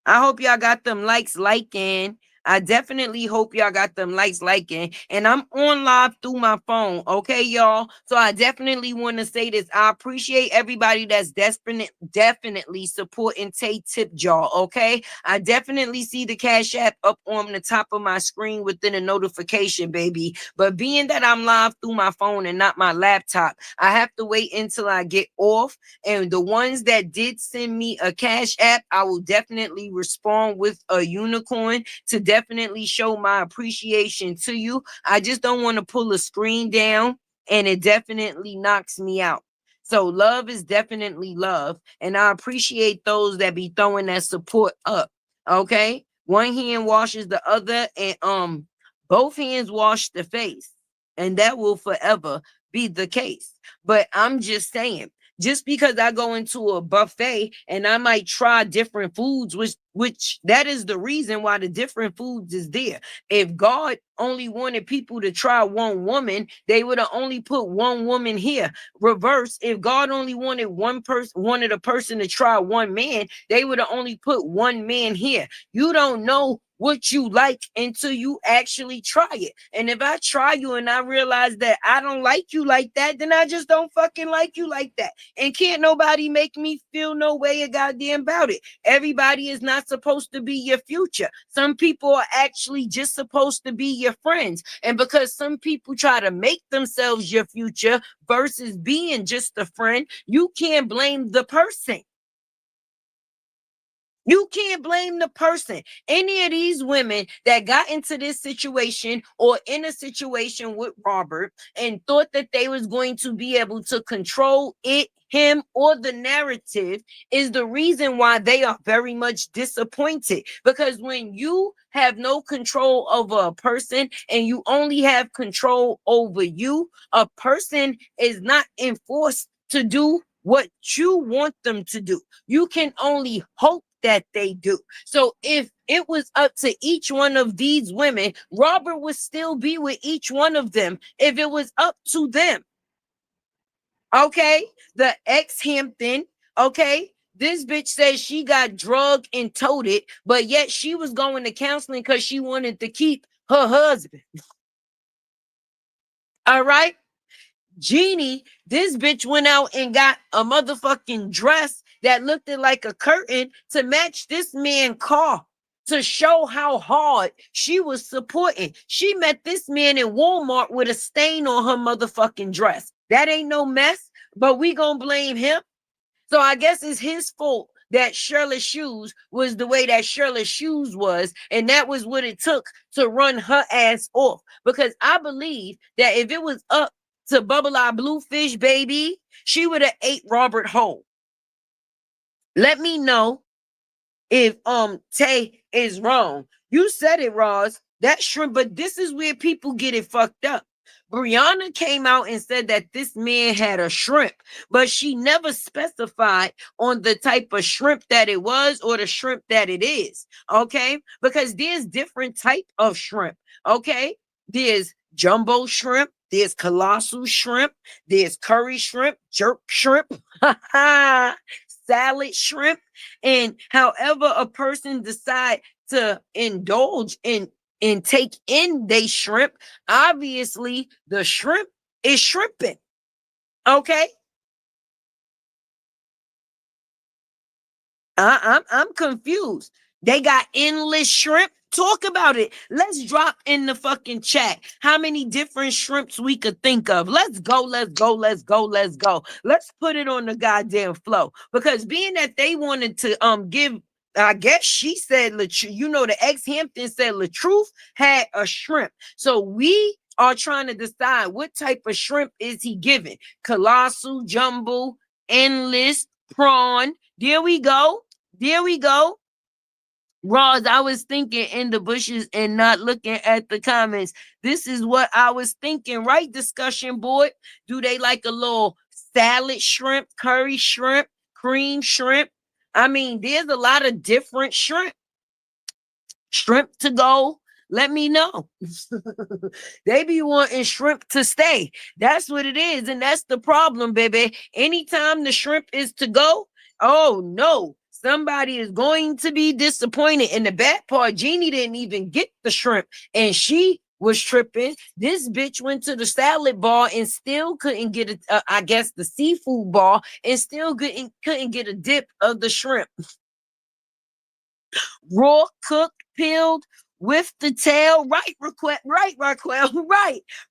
I hope y'all got them likes liking. I definitely hope y'all got them likes liking. And I'm on live through my phone. Okay, y'all. So I definitely want to say this. I appreciate everybody that's definitely supporting Tay Tip Jaw. Okay. I definitely see the Cash App up on the top of my screen within a notification, baby. But being that I'm live through my phone and not my laptop, I have to wait until I get off. And the ones that did send me a Cash App, I will definitely respond with a unicorn to definitely show my appreciation to you. I just don't want to pull a screen down and it definitely knocks me out. So love is definitely love. And I appreciate those that be throwing that support up. Okay. One hand washes the other, and both hands wash the face. And that will forever be the case. But I'm just saying, just because I go into a buffet and I might try different foods, which that is the reason why the different foods is there. If God only wanted people to try one woman, they would have only put one woman here. Reverse, if God only wanted wanted a person to try one man, they would have only put one man here. You don't know what you like until you actually try it. And if I try you and I realize that I don't like you like that, then I just don't fucking like you like that. And can't nobody make me feel no way a goddamn about it. Everybody is not supposed to be your future. Some people are actually just supposed to be your friends. And because some people try to make themselves your future versus being just a friend, you can't blame the person. You can't blame the person. Any of these women that got into this situation or in a situation with Robert and thought that they was going to be able to control it, him, or the narrative is the reason why they are very much disappointed. Because when you have no control over a person and you only have control over you, a person is not enforced to do what you want them to do. You can only hope that they do. So if it was up to each one of these women, Robert would still be with each one of them if it was up to them. Okay, the ex-Hampton, okay, this bitch says she got drugged and toted, but yet she was going to counseling because she wanted to keep her husband. All right, Jeannie, this bitch went out and got a motherfucking dress that looked like a curtain to match this man's car to show how hard she was supporting. She met this man in Walmart with a stain on her motherfucking dress. That ain't no mess, but we gonna blame him. So I guess it's his fault that Shirley's shoes was the way that Shirley's shoes was, and that was what it took to run her ass off. Because I believe that if it was up to Bubble Eye Bluefish, baby, she would have ate Robert whole. Let me know if Tay is wrong. You said it, Roz. That shrimp, but this is where people get it fucked up. Brianna came out and said that this man had a shrimp, but she never specified on the type of shrimp that it was or the shrimp that it is. Okay, because there's different type of shrimp. Okay, there's jumbo shrimp. there's colossal shrimp, there's curry shrimp, jerk shrimp, salad shrimp. And however a person decide to indulge in and take in they shrimp, obviously the shrimp is shrimping. Okay. I'm confused. They got endless shrimp. Talk about it. Let's drop in the fucking chat how many different shrimps we could think of. Let's go, let's go, let's go, let's go. Let's put it on the goddamn flow. Because being that they wanted to give, I guess she said, you know, the ex-Hampton said LATRUTH had a shrimp. So we are trying to decide what type of shrimp is he giving. Colossal, jumbo, endless, prawn. There we go. There we go. Roz, I was thinking in the bushes and not looking at the comments. This is what I was thinking, right? Discussion board. Do they like a little salad shrimp, curry shrimp, cream shrimp? I mean, there's a lot of different shrimp. Shrimp to go. Let me know. They be wanting shrimp to stay. That's what it is. And that's the problem, baby. Anytime the shrimp is to go, oh no, somebody is going to be disappointed. And the bad part, Jeannie didn't even get the shrimp and she was tripping. This bitch went to the salad bar and still couldn't get it. I guess the seafood bar and still couldn't get a dip of the shrimp. Raw, cooked, peeled with the tail. Right, Raquel. Right, Raquel.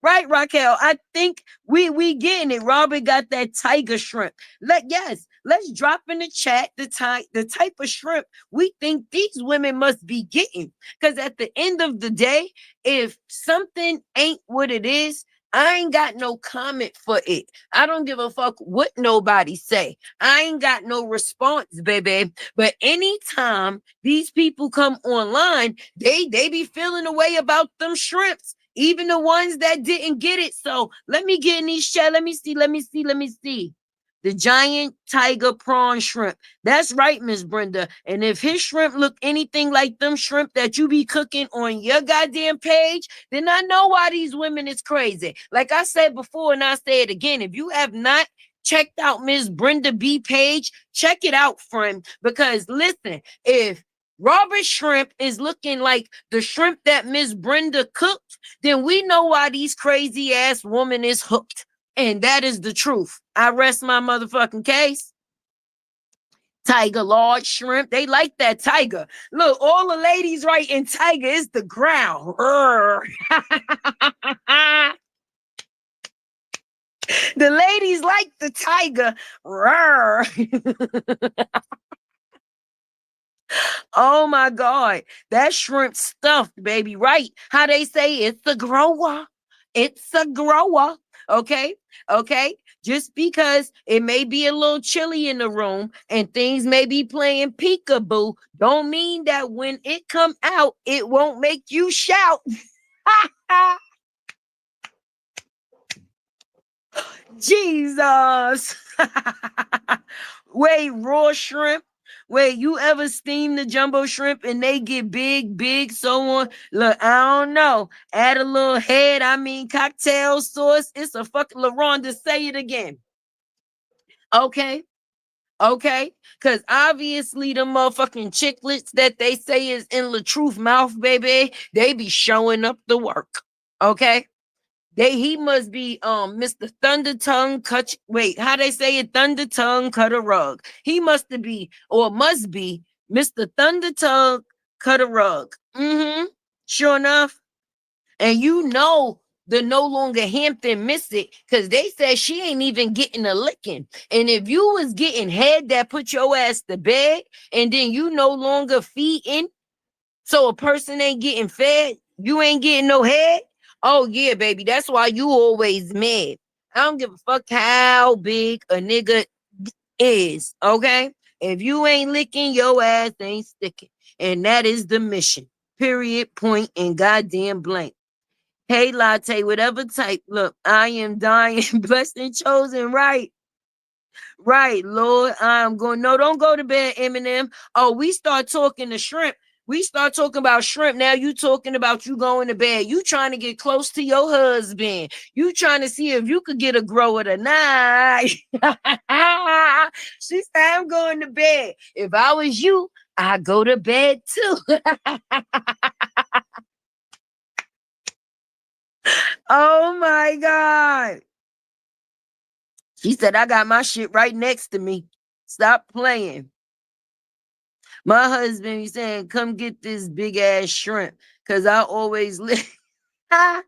Right, Raquel. I think we getting it. Robert got that tiger shrimp. Let's drop in the chat the type of shrimp we think these women must be getting. Because at the end of the day, if something ain't what it is, I ain't got no comment for it. I don't give a fuck what nobody say. I ain't got no response, baby. But anytime these people come online, they be feeling a way about them shrimps, even the ones that didn't get it. So let me get in these chat. Let me see. The giant tiger prawn shrimp. That's right, Miss Brenda. And if his shrimp look anything like them shrimp that you be cooking on your goddamn page, then I know why these women is crazy. Like I said before, and I say it again, if you have not checked out Miss Brenda B page, check it out, friend. Because listen, if Robert shrimp is looking like the shrimp that Miss Brenda cooked, then we know why these crazy ass woman is hooked. And that is the truth. I rest my motherfucking case. Tiger, large shrimp. They like that tiger. Look, all the ladies writing tiger is the growl. The ladies like the tiger. Oh my God. That shrimp stuffed, baby. Right. How they say it's a grower. It's a grower. Okay. Okay. Just because it may be a little chilly in the room and things may be playing peekaboo, don't mean that when it come out, it won't make you shout. Jesus. Wait, raw shrimp. Wait, you ever steam the jumbo shrimp and they get big, so on? Look, I don't know. Add a little head, cocktail sauce. It's a fucking LaRonda. Say it again. Okay. Okay. Because obviously the motherfucking chiclets that they say is in LATRUTH mouth, baby, they be showing up the work. Okay. He must be Mr. Thunder Tongue cut. Wait, how they say it? Thunder Tongue cut a rug. He must be or must be Mr. Thunder Tongue cut a rug. Sure enough. And you know the no longer Hampton miss it because they said she ain't even getting a licking. And if you was getting head that put your ass to bed and then you no longer feeding, so a person ain't getting fed, you ain't getting no head. Oh yeah, baby. That's why you always mad. I don't give a fuck how big a nigga is. Okay. If you ain't licking, your ass ain't sticking. And that is the mission. Period, point, and goddamn blank. Hey, latte, whatever type. Look, I am dying, blessed and chosen. Right. Right, Lord. I'm going. No, don't go to bed, Eminem. Oh, we start talking to shrimp. We start talking about shrimp. Now you talking about you going to bed. You trying to get close to your husband. You trying to see if you could get a grower tonight. She said, I'm going to bed. If I was you, I go to bed too. Oh my God. She said, I got my shit right next to me. Stop playing. My husband be saying, come get this big ass shrimp. Cause I always wait. Cause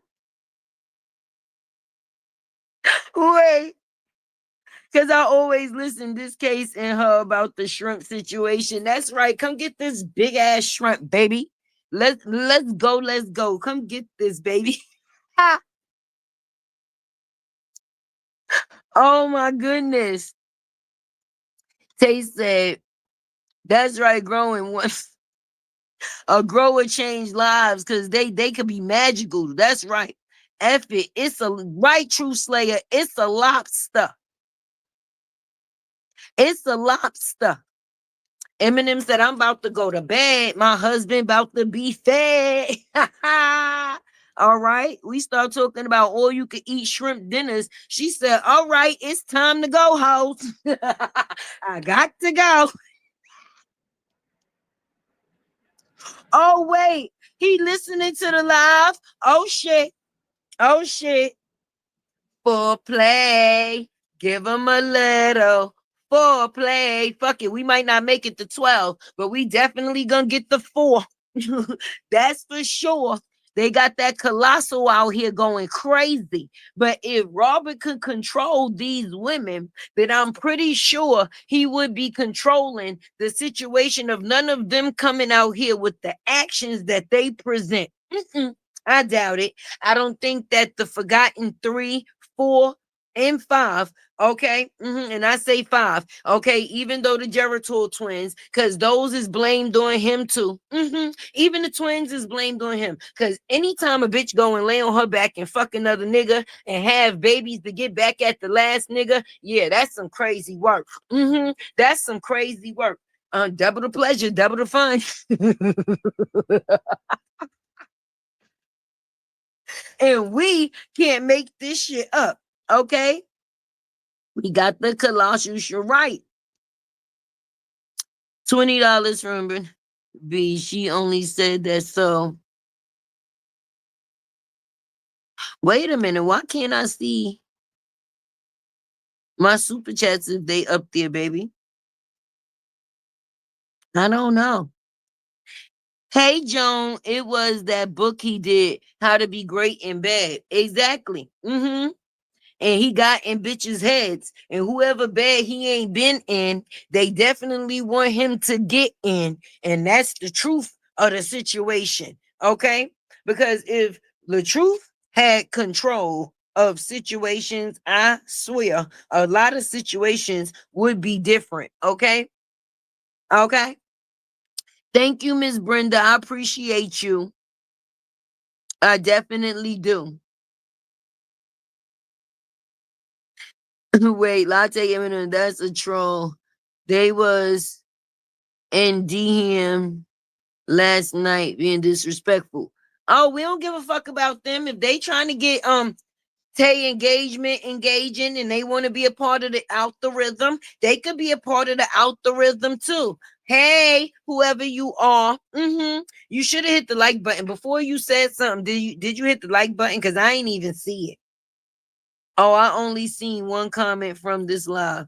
I always listen this case in her about the shrimp situation. That's right. Come get this big ass shrimp, baby. Let's go. Let's go. Come get this, baby. Oh my goodness. Tay said, that's right, growing once. A grower changed lives because they could be magical. That's right. F it. It's a right, true slayer. It's a lobster. It's a lobster. Eminem said, I'm about to go to bed. My husband about to be fed. All right. We start talking about all you could eat shrimp dinners. She said, all right, it's time to go, hoes. I got to go. Oh, wait. He listening to the live. Oh, shit. Oh, shit. Foreplay. Give him a little foreplay. Fuck it. We might not make it to 12, but we definitely gonna get the 4. That's for sure. They got that colossal out here going crazy. But if Robert could control these women, then I'm pretty sure he would be controlling the situation of none of them coming out here with the actions that they present. I doubt it. I don't think that the forgotten 3, 4, and 5. Okay. And I say 5. Okay. Even though the Geritol twins, because those is blamed on him too. Even the twins is blamed on him. Because anytime a bitch go and lay on her back and fuck another nigga and have babies to get back at the last nigga, yeah, that's some crazy work. That's some crazy work. Double the pleasure, double the fun. And we can't make this shit up. Okay. We got the Colossus. You're right. $20 from B. She only said that so. Wait a minute. Why can't I see my super chats if they up there, baby? I don't know. Hey, Joan, it was that book he did, How to Be Great in Bed. Exactly. And he got in bitches' heads. And whoever bed he ain't been in, they definitely want him to get in. And that's the truth of the situation. Okay? Because if LATRUTH had control of situations, I swear a lot of situations would be different. Okay? Okay. Thank you, Miss Brenda. I appreciate you. I definitely do. Wait, Latte Eminem, that's a troll. They was in DM last night being disrespectful. Oh, we don't give a fuck about them. If they trying to get Tay engaging and they want to be a part of the algorithm, they could be a part of the algorithm too. Hey, whoever you are, you should have hit the like button before you said something. Did you hit the like button? Because I ain't even see it. Oh, I only seen one comment from this live.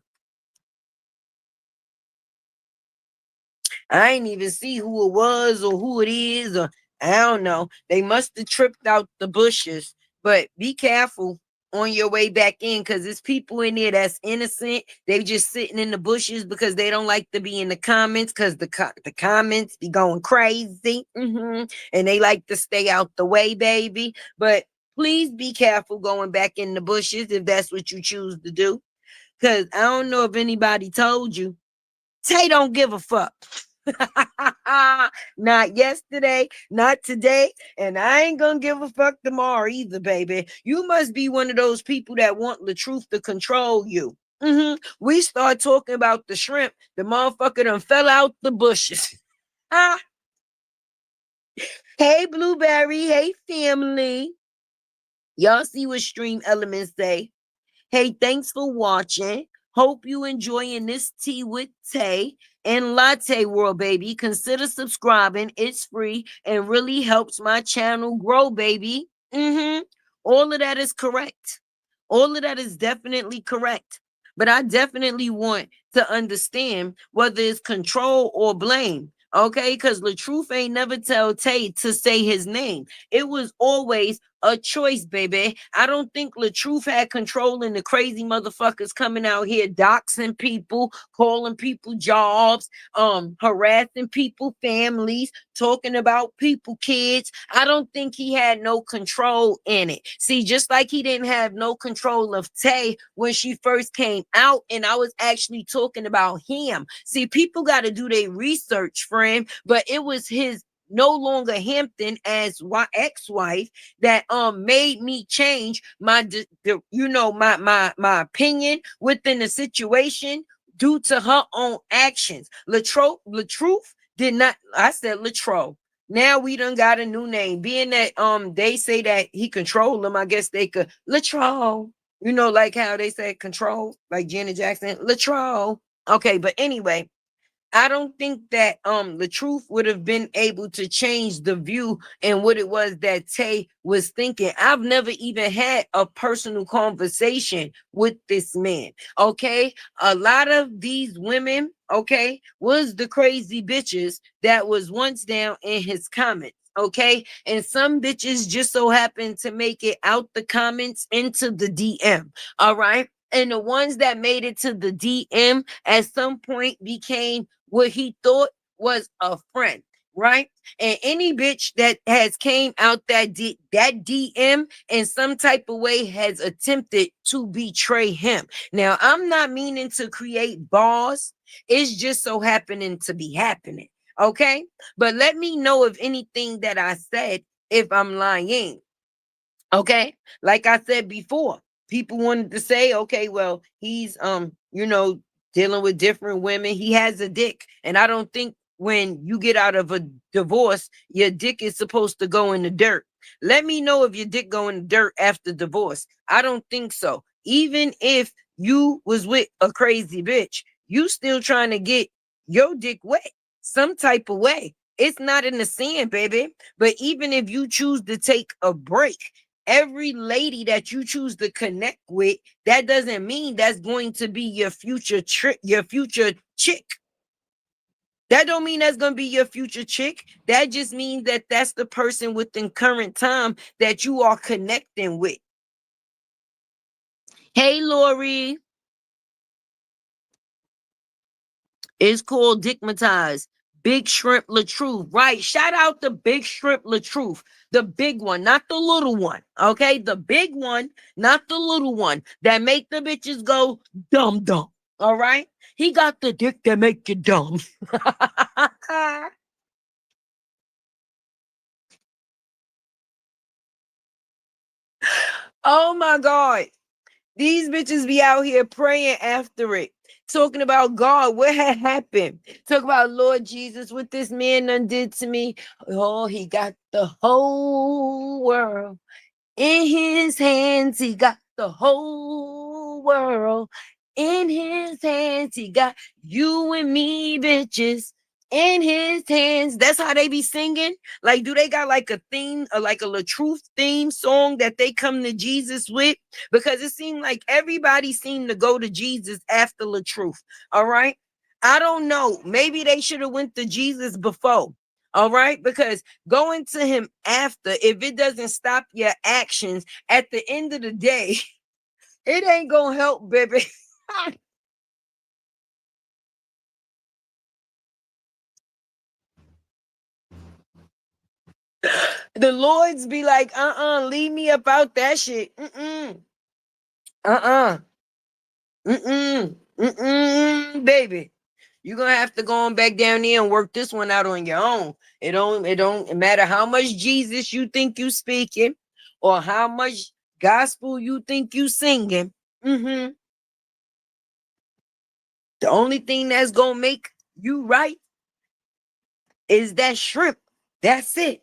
I ain't even see who it was or who it is, or I don't know. They must have tripped out the bushes. But be careful on your way back in, because there's people in there that's innocent. They just sitting in the bushes because they don't like to be in the comments, because the comments be going crazy. And they like to stay out the way, baby. But please be careful going back in the bushes if that's what you choose to do. Because I don't know if anybody told you, Tay don't give a fuck. Not yesterday, not today, and I ain't gonna give a fuck tomorrow either, baby. You must be one of those people that want the truth to control you. We start talking about the shrimp, the motherfucker done fell out the bushes. Hey, Blueberry. Hey, family. Y'all see what Stream Elements say? Hey, thanks for watching. Hope you enjoying this tea with Tay and Latte World, baby. Consider subscribing. It's free and really helps my channel grow, baby. All of that is correct. All of that is definitely correct. But I definitely want to understand whether it's control or blame. Okay, because the truth ain't never tell Tay to say his name. It was always a choice, baby. I don't think LaTruth had control in the crazy motherfuckers coming out here doxing people, calling people jobs, harassing people, families, talking about people, kids. I don't think he had no control in it. See, just like he didn't have no control of Tay when she first came out, and I was actually talking about him. See, people got to do their research, friend, but it was his no longer Hampton as ex-wife that made me change my my opinion within the situation due to her own actions. Latruth did not. I said Latro. Now we done got a new name. Being that they say that he controlled them, I guess they could Latro. You know, like how they say control, like Janet Jackson, Latro. Okay, but anyway, I don't think that the truth would have been able to change the view and what it was that Tay was thinking. I've never even had a personal conversation with this man. Okay. A lot of these women, okay, was the crazy bitches that was once down in his comments. Okay. And some bitches just so happened to make it out the comments into the DM. All right. And the ones that made it to the DM at some point became what he thought was a friend, right? And any bitch that has came out that DM in some type of way has attempted to betray him. Now, I'm not meaning to create bars. It's just so happening to be happening. Okay? But let me know if anything that I said, if I'm lying. Okay. Like I said before, people wanted to say, okay, well, he's dealing with different women. He has a dick. And I don't think when you get out of a divorce, your dick is supposed to go in the dirt. Let me know if your dick go in the dirt after divorce. I don't think so. Even if you was with a crazy bitch, you still trying to get your dick wet some type of way. It's not in the sand, baby. But even if you choose to take a break, every lady that you choose to connect with, that doesn't mean that's going to be your future your future chick. That don't mean that's going to be your future chick. That just means that that's the person within current time that you are connecting with. Hey, Lori. It's called Dickmatized. Big Shrimp LaTruth. Right. Shout out to Big Shrimp LaTruth. The big one, not the little one. Okay. The big one, not the little one that make the bitches go dumb dumb. All right. He got the dick that make you dumb. Oh my God. These bitches be out here praying after it, talking about God, what had happened. Talk about Lord Jesus, what this man done did to me. Oh, he got the whole world in his hands. He got the whole world in his hands. He got you and me, bitches, in his hands. That's how they be singing. Like, do they got like a theme or like a LaTruth theme song that they come to Jesus with? Because it seemed like everybody seemed to go to Jesus after LaTruth. All right. I don't know. Maybe they should have went to Jesus before. All right. Because going to him after, if it doesn't stop your actions at the end of the day, it ain't gonna help, baby. The Lords be like, leave me about that shit. Uh-uh. Baby. You're gonna have to go on back down there and work this one out on your own. It don't matter how much Jesus you think you speaking or how much gospel you think you singing. The only thing that's gonna make you right is that shrimp. That's it.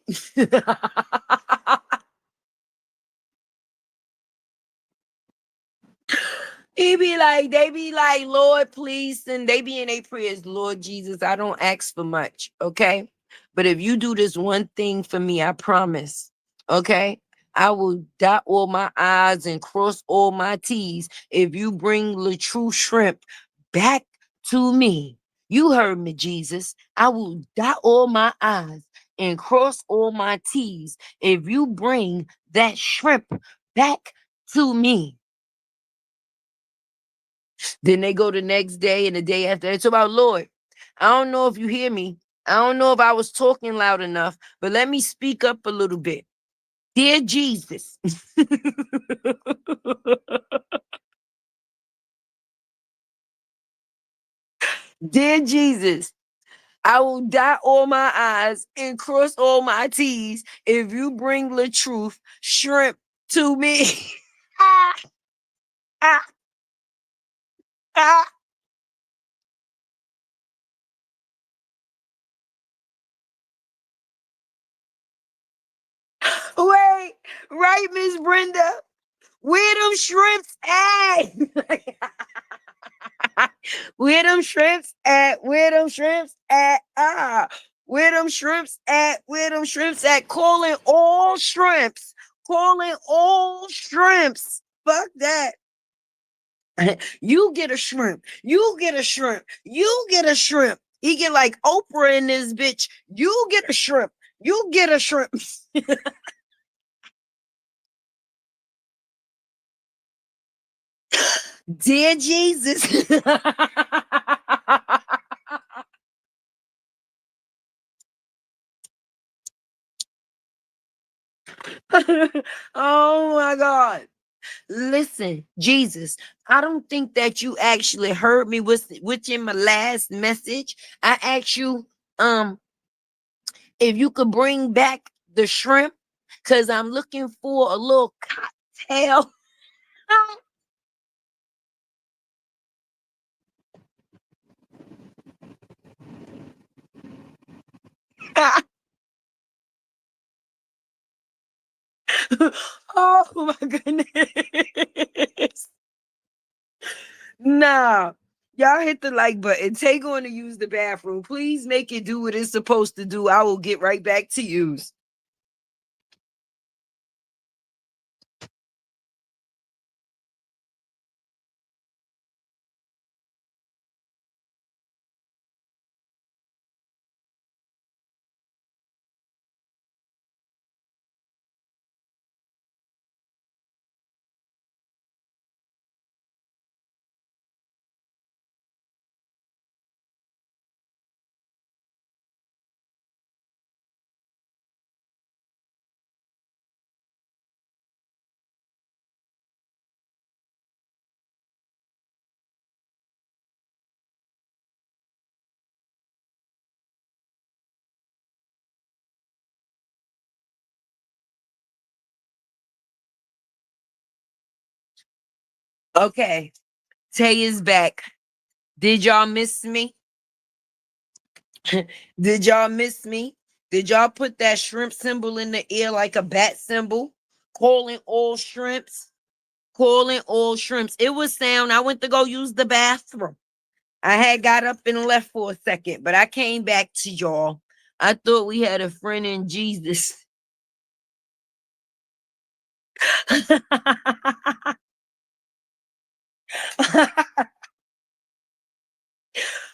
They be like, Lord, please. And they be in their prayers, Lord Jesus, I don't ask for much. Okay. But if you do this one thing for me, I promise. Okay. I will dot all my I's and cross all my T's if you bring LaTruth shrimp back to me. You heard me, Jesus. I will dot all my I's and cross all my T's if you bring that shrimp back to me. Then they go the next day and the day after. It's about Lord. I don't know if you hear me. I don't know if I was talking loud enough, but let me speak up a little bit. Dear Jesus. Dear Jesus, I will dot all my I's and cross all my T's if you bring the truth shrimp to me. Ah, ah, ah. Wait, right, Miss Brenda? Where them shrimps at? Where them shrimps at? Where them shrimps at? Ah, where them shrimps at? Where them shrimps at? Calling all shrimps. Calling all shrimps. Fuck that. You get a shrimp. You get a shrimp. You get a shrimp. He get like Oprah in this bitch. You get a shrimp. You get a shrimp. Dear Jesus. Oh my God. Listen, Jesus, I don't think that you actually heard me with in my last message. I asked you if you could bring back the shrimp because I'm looking for a little cocktail. Oh my goodness. Nah. Y'all hit the like button. Take on to use the bathroom. Please make it do what it's supposed to do. I will get right back to use. Okay. Tay is back. Did y'all miss me? Did y'all miss me? Did y'all put that shrimp symbol in the air like a bat symbol? Calling all shrimps. Calling all shrimps. It was sound. I went to go use the bathroom. I had got up and left for a second, but I came back to y'all. I thought we had a friend in Jesus.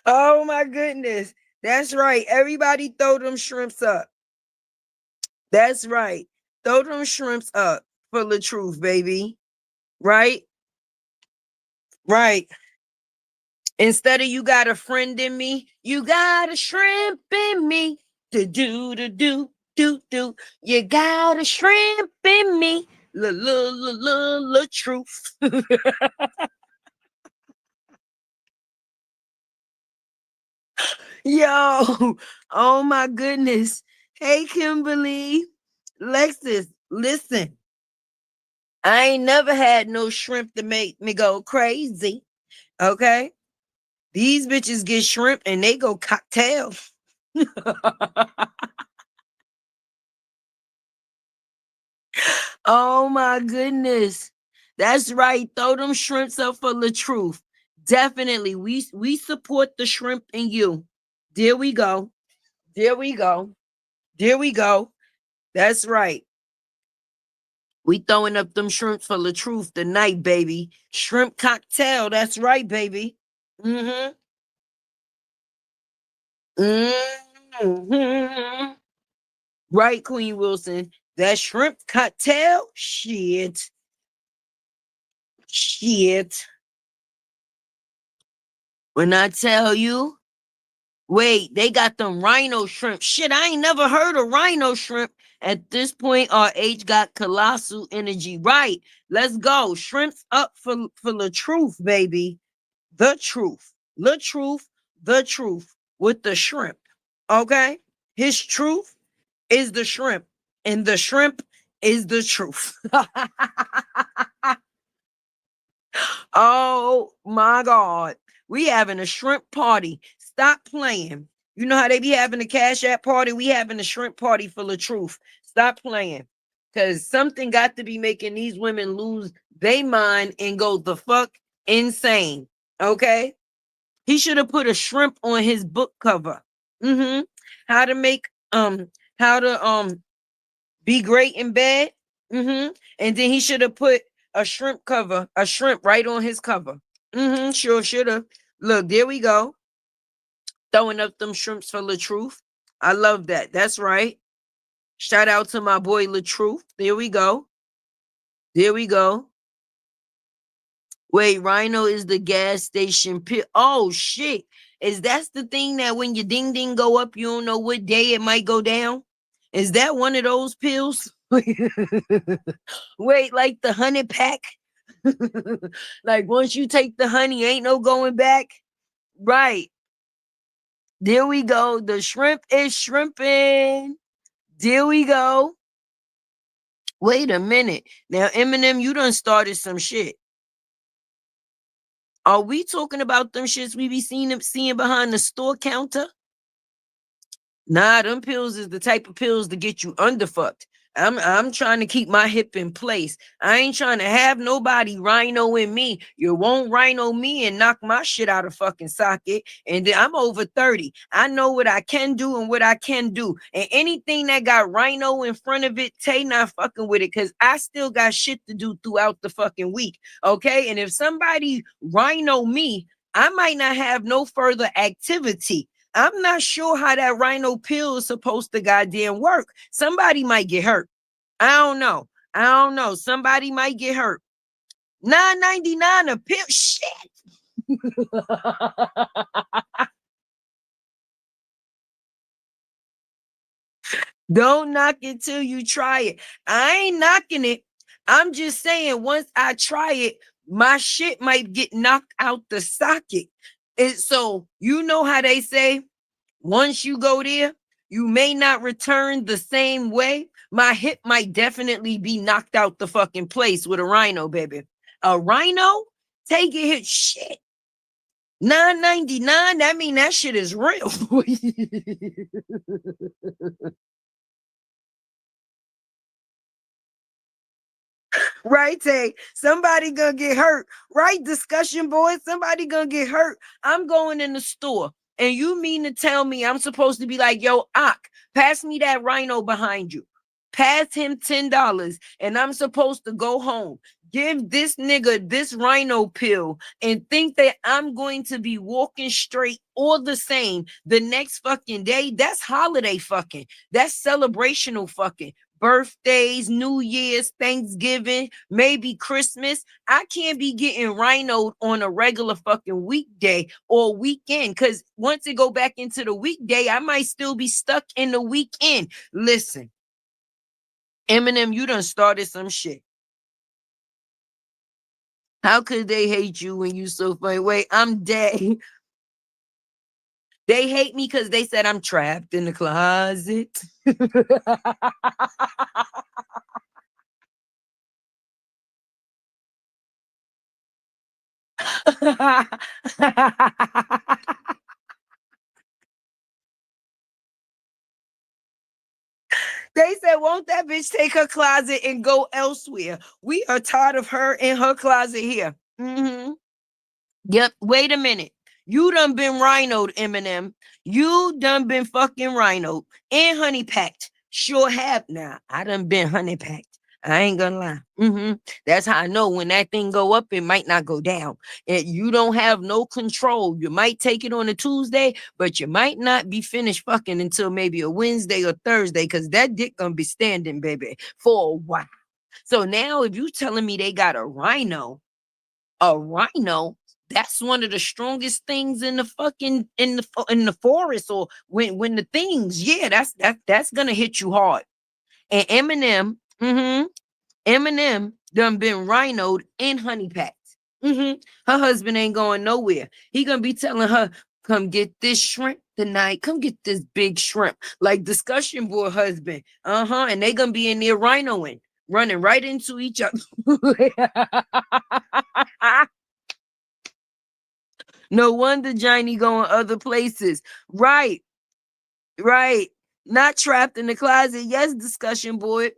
Oh my goodness. That's right. Everybody throw them shrimps up. That's right. Throw them shrimps up for the truth, baby. Right? Right. Instead of you got a friend in me, you got a shrimp in me. Do. You got a shrimp in me. La truth. Yo, oh my goodness. Hey, Kimberly. Lexus, listen. I ain't never had no shrimp to make me go crazy. Okay. These bitches get shrimp and they go cocktail. Oh my goodness. That's right. Throw them shrimps up for the truth. Definitely. We support the shrimp and you. There we go. There we go. There we go. That's right. We throwing up them shrimps for the truth tonight, baby. Shrimp cocktail. That's right, baby. Mm-hmm. Mm-hmm. Right, Queen Wilson. That shrimp cocktail? Shit. Shit. When I tell you, wait, they got them rhino shrimp. Shit, I ain't never heard of rhino shrimp. At this point, our age got colossal energy. Right. Let's go. Shrimps up for the truth, baby. The truth. The truth. The truth with the shrimp. Okay? His truth is the shrimp. And the shrimp is the truth. Oh my God. We having a shrimp party. Stop playing. You know how they be having a cash app party? We having a shrimp party full of truth. Stop playing. Cause something got to be making these women lose their mind and go the fuck insane. Okay? He should have put a shrimp on his book cover. Mm-hmm. How to make how to be great in bed. Mm-hmm. And then he should have put a shrimp cover, a shrimp right on his cover. Mm-hmm. Sure should have. Look, there we go. Throwing up them shrimps for LaTruth. I love that. That's right. Shout out to my boy LaTruth. There we go. There we go. Wait, Rhino is the gas station pill. Oh shit. Is that the thing that when your ding ding go up, you don't know what day it might go down? Is that one of those pills? Wait, like the honey pack? Like once you take the honey, ain't no going back. Right. There we go. The shrimp is shrimping. There we go. Wait a minute. Now, Eminem, you done started some shit. Are we talking about them shits we be seeing behind the store counter? Nah, them pills is the type of pills to get you underfucked. I'm trying to keep my hip in place. I ain't trying to have nobody rhino in me. You won't rhino me and knock my shit out of fucking socket. And then I'm over 30. I know what I can do and what I can do. And anything that got rhino in front of it, Tay not fucking with it. Cause I still got shit to do throughout the fucking week. Okay. And if somebody rhino me, I might not have no further activity. I'm not sure how that rhino pill is supposed to goddamn work. Somebody might get hurt. I don't know. I don't know. Somebody might get hurt. 9.99 a pill. Shit. Don't knock it till you try it. I ain't knocking it. I'm just saying once I try it, my shit might get knocked out the socket. And so you know how they say once you go there, you may not return the same way. My hip might definitely be knocked out the fucking place with a rhino, baby. A rhino? Take it hit shit. 9.99. That mean that shit is real. Right, Tay? Somebody gonna get hurt. Right, discussion boys? Somebody gonna get hurt. I'm going in the store. And you mean to tell me I'm supposed to be like, yo, Ak, pass me that rhino behind you. Pass him $10 and I'm supposed to go home. Give this nigga this rhino pill and think that I'm going to be walking straight or the same the next fucking day. That's holiday fucking. That's celebrational fucking. Birthdays, New Year's, Thanksgiving, maybe Christmas. I can't be getting rhinoed on a regular fucking weekday or weekend because once it go back into the weekday, I might still be stuck in the weekend. Listen, Eminem, you done started some shit. How could they hate you when you so funny? Wait, I'm dead. They hate me because they said I'm trapped in the closet. They said, won't that bitch take her closet and go elsewhere? We are tired of her in her closet here. Yep. Wait a minute. You done been rhinoed, Eminem. You done been fucking rhinoed and honey packed. Sure have. Now, I done been honey packed. I ain't gonna lie. That's how I know when that thing go up, it might not go down. And you don't have no control. You might take it on a Tuesday, but you might not be finished fucking until maybe a Wednesday or Thursday, because that dick gonna be standing, baby, for a while. So now if you telling me they got a rhino, that's one of the strongest things in the fucking in the forest, or when the things, yeah, that's gonna hit you hard. And Eminem done been rhinoed in honey packs. Her husband ain't going nowhere. He gonna be telling her, come get this shrimp tonight. Come get this big shrimp. Like discussion board husband. And they gonna be in there rhinoing, running right into each other. No wonder Johnny going other places. Right. Not trapped in the closet. Yes, discussion board.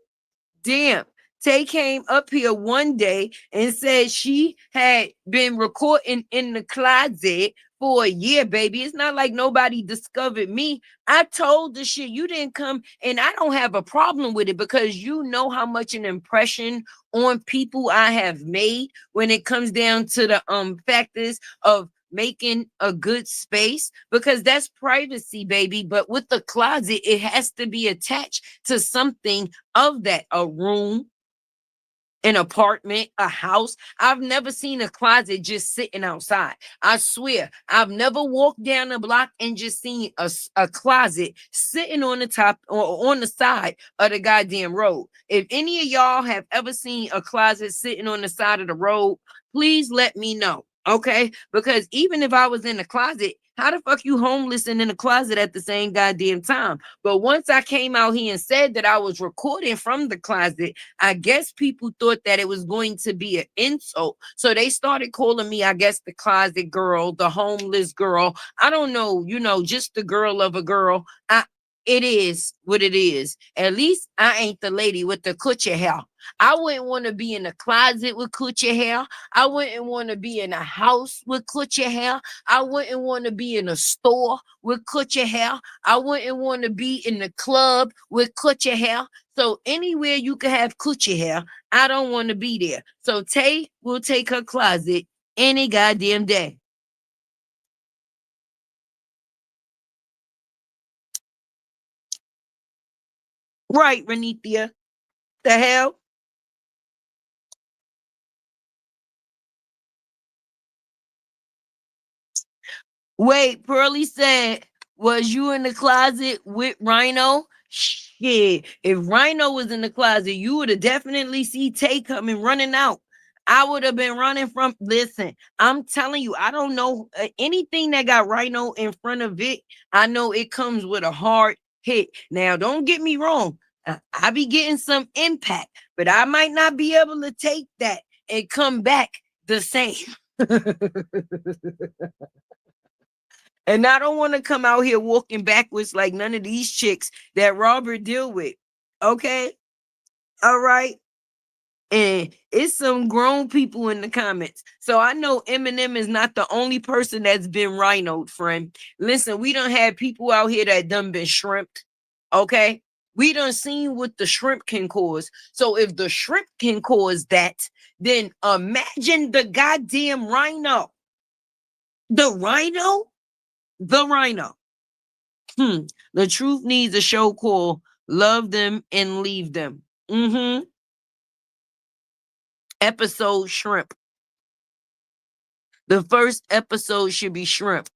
Damn. Tay came up here one day and said she had been recording in the closet for a year, baby. It's not like nobody discovered me. I told the shit. You didn't come, and I don't have a problem with it because you know how much an impression on people I have made when it comes down to the factors of making a good space, because that's privacy, baby. But with the closet, it has to be attached to something of that, a room, an apartment, a house. I've never seen a closet just sitting outside. I swear, I've never walked down the block and just seen a closet sitting on the top or on the side of the goddamn road. If any of y'all have ever seen a closet sitting on the side of the road, please let me know. Okay, because even if I was in the closet, how the fuck you homeless and in the closet at the same goddamn time? But once I came out here and said that I was recording from the closet, I guess people thought that it was going to be an insult. So they started calling me, I guess, the closet girl, the homeless girl. I don't know, just the girl of a girl. It is what it is. At least I ain't the lady with the coochie hair. I wouldn't want to be in the closet with coochie hair. I wouldn't want to be in a house with coochie hair. I wouldn't want to be in a store with coochie hair. I wouldn't want to be in the club with coochie hair. So anywhere you can have coochie hair, I don't want to be there. So Tay will take her closet any goddamn day. Right, Renithia. The hell? Wait, Pearly said, was you in the closet with Rhino? Shit. If Rhino was in the closet, you would have definitely see Tay coming running out. I would have been running from. Listen, I'm telling you, I don't know anything that got Rhino in front of it. I know it comes with a hard hit. Now, don't get me wrong. I be getting some impact, but I might not be able to take that and come back the same. And I don't want to come out here walking backwards like none of these chicks that Robert deal with. Okay? All right. And it's some grown people in the comments. So I know Eminem is not the only person that's been rhinoed, friend. Listen, we don't have people out here that done been shrimped. Okay? We done seen what the shrimp can cause. So if the shrimp can cause that, then imagine the goddamn rhino. The rhino? The rhino. The truth needs a show called Love Them and Leave Them. Episode Shrimp. The first episode should be Shrimp.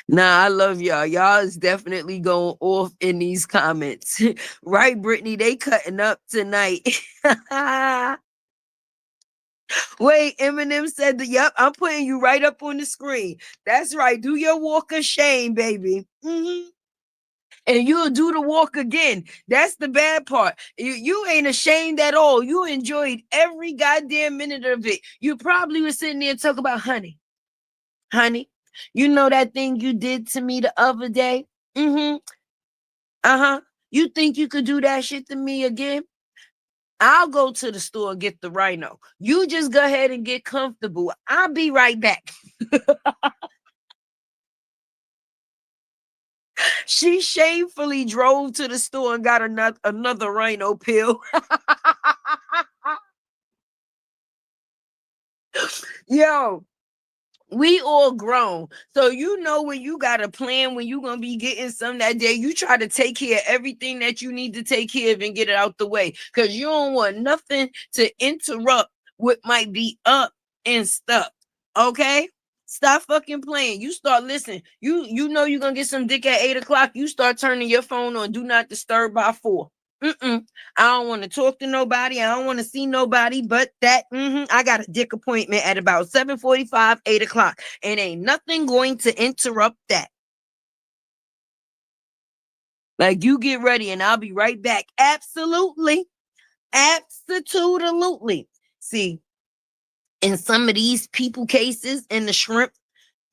Nah, I love y'all. Y'all is definitely going off in these comments. Right, Brittany? They cutting up tonight. Wait, Eminem said that, yep, I'm putting you right up on the screen. That's right. Do your walk of shame, baby. And you'll do the walk again. That's the bad part. You ain't ashamed at all. You enjoyed every goddamn minute of it. You probably was sitting there and talk about honey. You know that thing you did to me the other day? Mm-hmm. Uh-huh. You think you could do that shit to me again? I'll go to the store and get the rhino. You just go ahead and get comfortable. I'll be right back. She shamefully drove to the store and got another rhino pill. Yo, we all grown. So you know when you got a plan, when you gonna be getting some that day, you try to take care of everything that you need to take care of and get it out the way. Cause you don't want nothing to interrupt what might be up and stuff. Okay? Stop fucking playing. You start listening. You know you're gonna get some dick at 8 o'clock. You start turning your phone on do not disturb by 4. I don't want to talk to nobody. I don't want to see nobody but that. I got a dick appointment at about 7:45, 8 o'clock. And ain't nothing going to interrupt that. Like, you get ready and I'll be right back. Absolutely. Absolutely. See, in some of these people cases, in the shrimp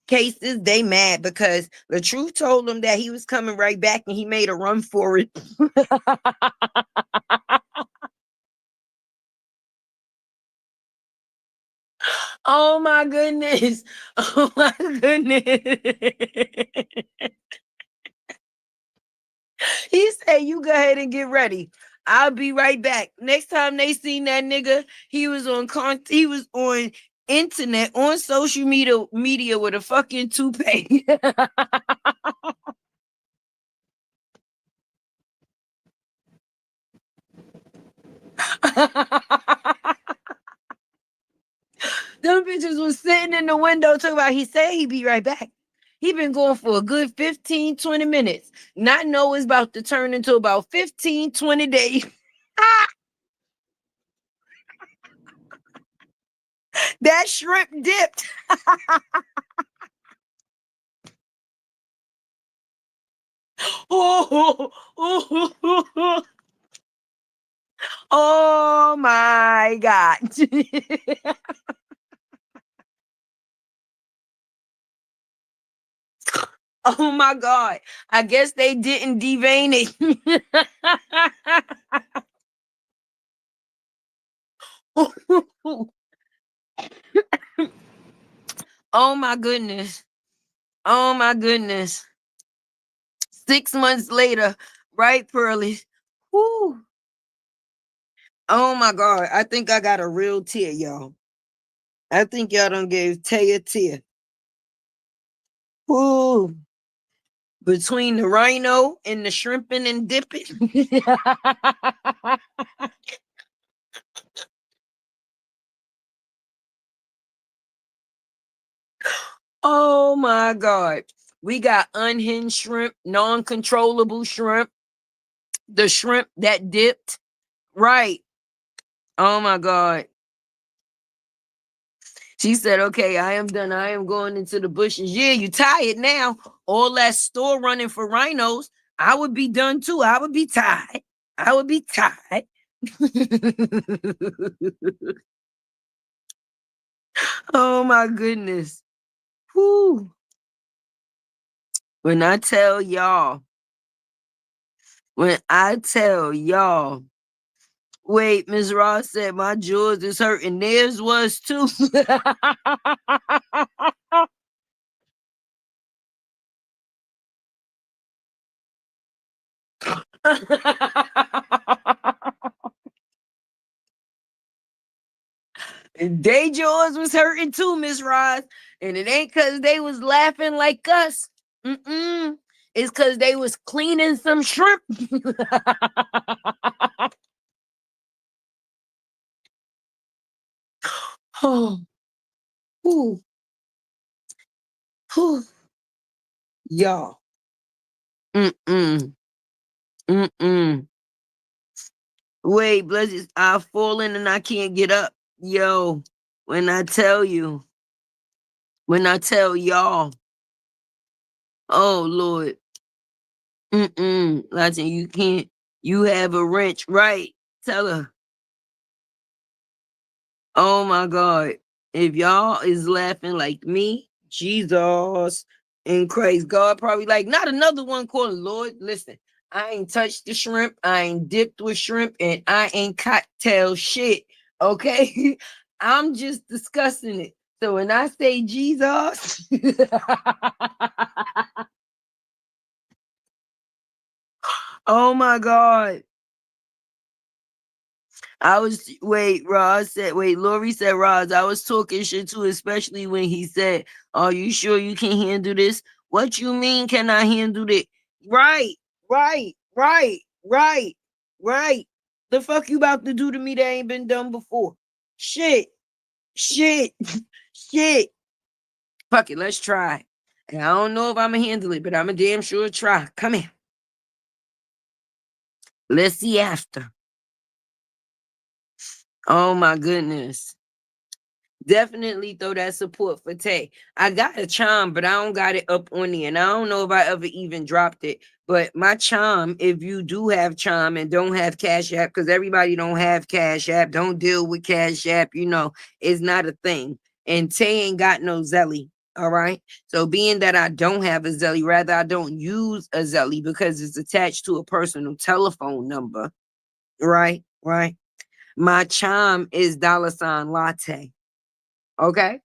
cases, they mad because LATRUTH told them that he was coming right back and he made a run for it. Oh my goodness. Oh my goodness. He said, you go ahead and get ready. I'll be right back. Next time they seen that nigga, he was on internet, on social media with a fucking toupee. Them bitches was sitting in the window talking about he said he'd be right back. He been going for a good 15, 20 minutes. Not know it's about to turn into about 15, 20 days. That shrimp dipped. Oh, oh, oh, oh, oh my God. Oh my God. I guess they didn't devein it. Oh my goodness. Oh my goodness. 6 months later, right, Pearly? Whoo. Oh my God. I think I got a real tear, y'all. I think y'all done gave Tay a tear. Whoo. Between the rhino and the shrimping and dipping. Oh my God. We got unhinged shrimp, non-controllable shrimp, the shrimp that dipped. Right. Oh my God. She said, okay, I am done. I am going into the bushes. Yeah, you tired now. All that store running for rhinos. I would be done too. I would be tired. I would be tired. Oh my goodness. Whew. When I tell y'all, when I tell y'all, wait, Ms. Ross said my jaws is hurting. Theirs was too. They jaws was hurting too, Miss Ross. And it ain't cause they was laughing like us. It's cause they was cleaning some shrimp. Oh, whew, whew. Y'all. Mm-mm. Mm-mm. Wait, bless, I've fallen and I can't get up. Yo, when I tell you, when I tell y'all, oh Lord, Latin, you can't, you have a wrench, right? Tell her. Oh my God. If y'all is laughing like me, Jesus in Christ. God probably like, not another one called Lord. Listen, I ain't touched the shrimp. I ain't dipped with shrimp, and I ain't cocktail shit. Okay. I'm just discussing it. So when I say Jesus, oh my God. I was Roz said, Lori said, Roz, I was talking shit too, especially when he said, are you sure you can handle this? What you mean can I handle it? Right, right, right, right, right. The fuck you about to do to me that ain't been done before? Shit, shit, shit. Fuck it, let's try. And I don't know if I'ma handle it, but I'ma damn sure try. Come here. Let's see after. Oh my goodness. Definitely throw that support for Tay. I got a charm, but I don't got it up on there. And I don't know if I ever even dropped it. But my charm, if you do have charm and don't have Cash App, because everybody don't have Cash App, don't deal with Cash App, it's not a thing. And Tay ain't got no Zelly. All right. So being that I don't have a Zelly, rather I don't use a Zelly because it's attached to a personal telephone number. Right. Right. My charm is $latte. Okay.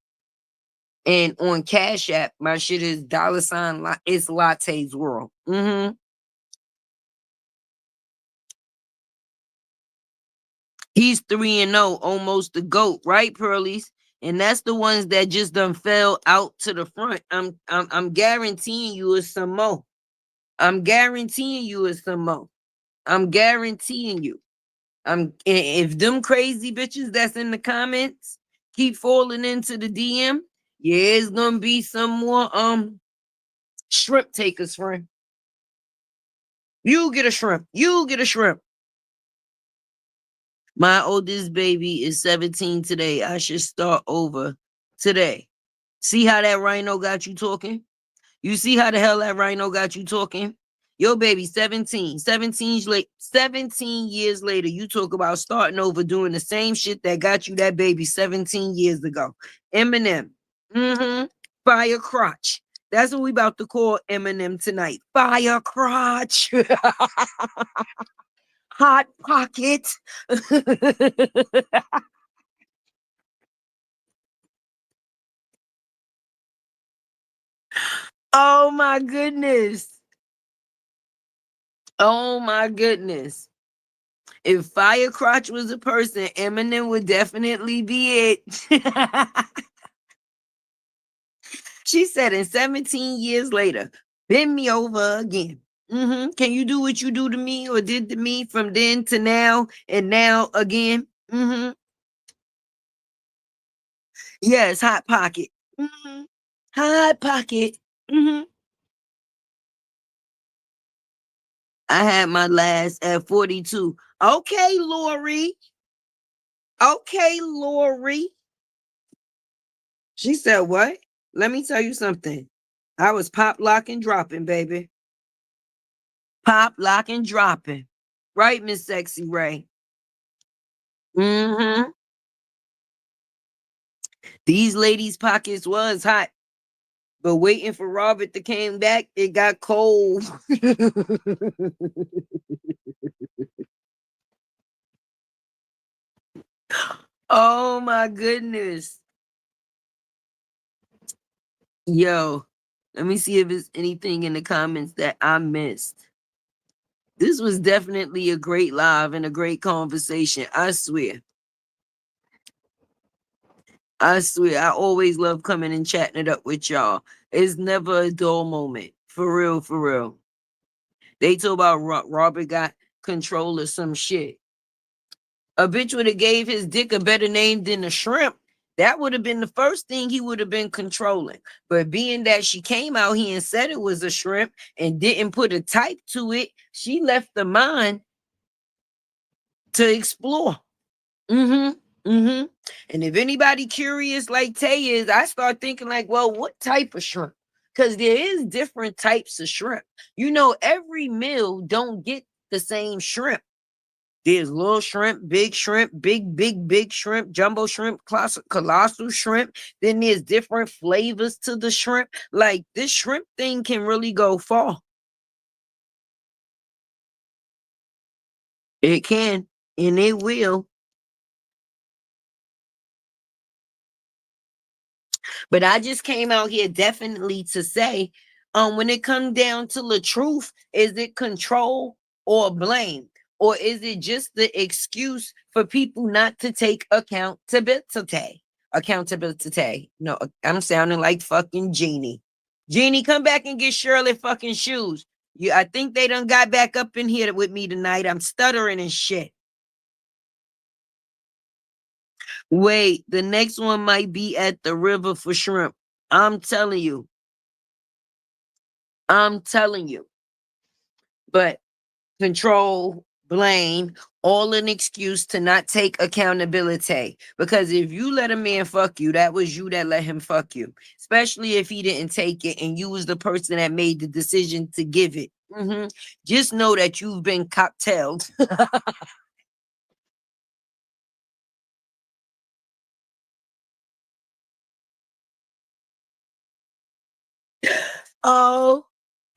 And on Cash App, my shit is it's Latte's World. He's 3-0, almost the GOAT, right, Pearlies? And that's the ones that just done fell out to the front. I'm guaranteeing you it's some more. I'm guaranteeing you it's some more. I'm guaranteeing you. If them crazy bitches that's in the comments keep falling into the DM, yeah, it's gonna be some more shrimp takers, friend. You get a shrimp. You get a shrimp. My oldest baby is 17 today. I should start over today. See how that rhino got you talking? You see how the hell that rhino got you talking? Your baby 17. 17 years later, you talk about starting over doing the same shit that got you that baby 17 years ago. Eminem. Fire crotch. That's what we about to call Eminem tonight. Fire crotch. Hot pocket. Oh my goodness. Oh my goodness. If Fire Crotch was a person, Eminem would definitely be it. She said, in 17 years later, bend me over again. Can you do what you do to me or did to me from then to now and now again? Yes, hot pocket. Hot pocket. I had my last at 42. Okay, Lori. Okay, Lori. She said, what? Let me tell you something. I was pop, lock, and dropping, baby. Pop, lock, and dropping. Right, Miss Sexy Ray? These ladies' pockets was hot, but waiting for Robert to came back, it got cold. Oh my goodness. Yo, let me see if there's anything in the comments that I missed. This was definitely a great live and a great conversation. I swear. I swear. I always love coming and chatting it up with y'all. It's never a dull moment. For real, for real. They talk about Robert got control of some shit. A bitch would have gave his dick a better name than a shrimp. That would have been the first thing he would have been controlling. But being that she came out here and said it was a shrimp and didn't put a type to it, she left the mind to explore. And if anybody curious like Tay is, I start thinking like, well, what type of shrimp? Because there is different types of shrimp. Every meal don't get the same shrimp. There's little shrimp, big shrimp, big shrimp, jumbo shrimp, colossal shrimp. Then there's different flavors to the shrimp. Like this shrimp thing can really go far. It can, and it will. But I just came out here definitely to say, when it comes down to the truth, is it control or blame? Or is it just the excuse for people not to take accountability? Accountability. No, I'm sounding like fucking Genie. Genie, come back and get Shirley fucking shoes. I think they done got back up in here with me tonight. I'm stuttering and shit. Wait, the next one might be at the river for shrimp. I'm telling you. I'm telling you. But control, blame, all an excuse to not take accountability. Because if you let a man fuck you, that was you that let him fuck you. Especially if he didn't take it and you was the person that made the decision to give it. Just know that you've been cocktailed. Oh,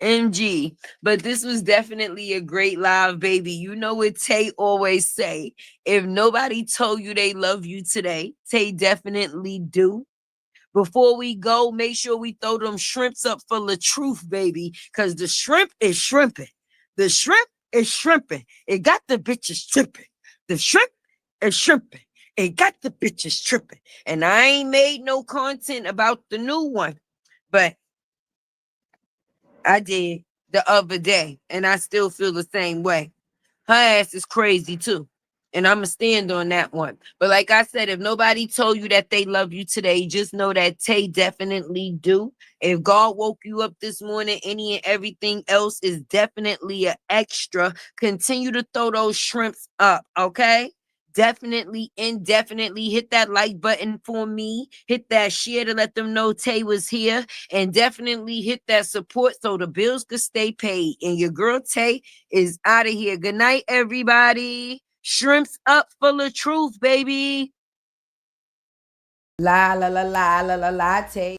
MG. But this was definitely a great live, baby. You know what Tay always say. If nobody told you they love you today, Tay definitely do. Before we go, make sure we throw them shrimps up for LATRUTH, baby. Cause the shrimp is shrimping. The shrimp is shrimping. It got the bitches tripping. The shrimp is shrimping. It got the bitches tripping. And I ain't made no content about the new one. But I did the other day, and I still feel the same way. Her ass is crazy too. And I'm going to stand on that one. But like I said, if nobody told you that they love you today, just know that Tay definitely do. If God woke you up this morning, any and everything else is definitely an extra. Continue to throw those shrimps up, okay? Definitely, indefinitely hit that like button for me. Hit that share to let them know Tay was here. And definitely hit that support so the bills could stay paid. And your girl Tay is out of here. Good night, everybody. Shrimps up for LATRUTH, baby. La la la la la la latte.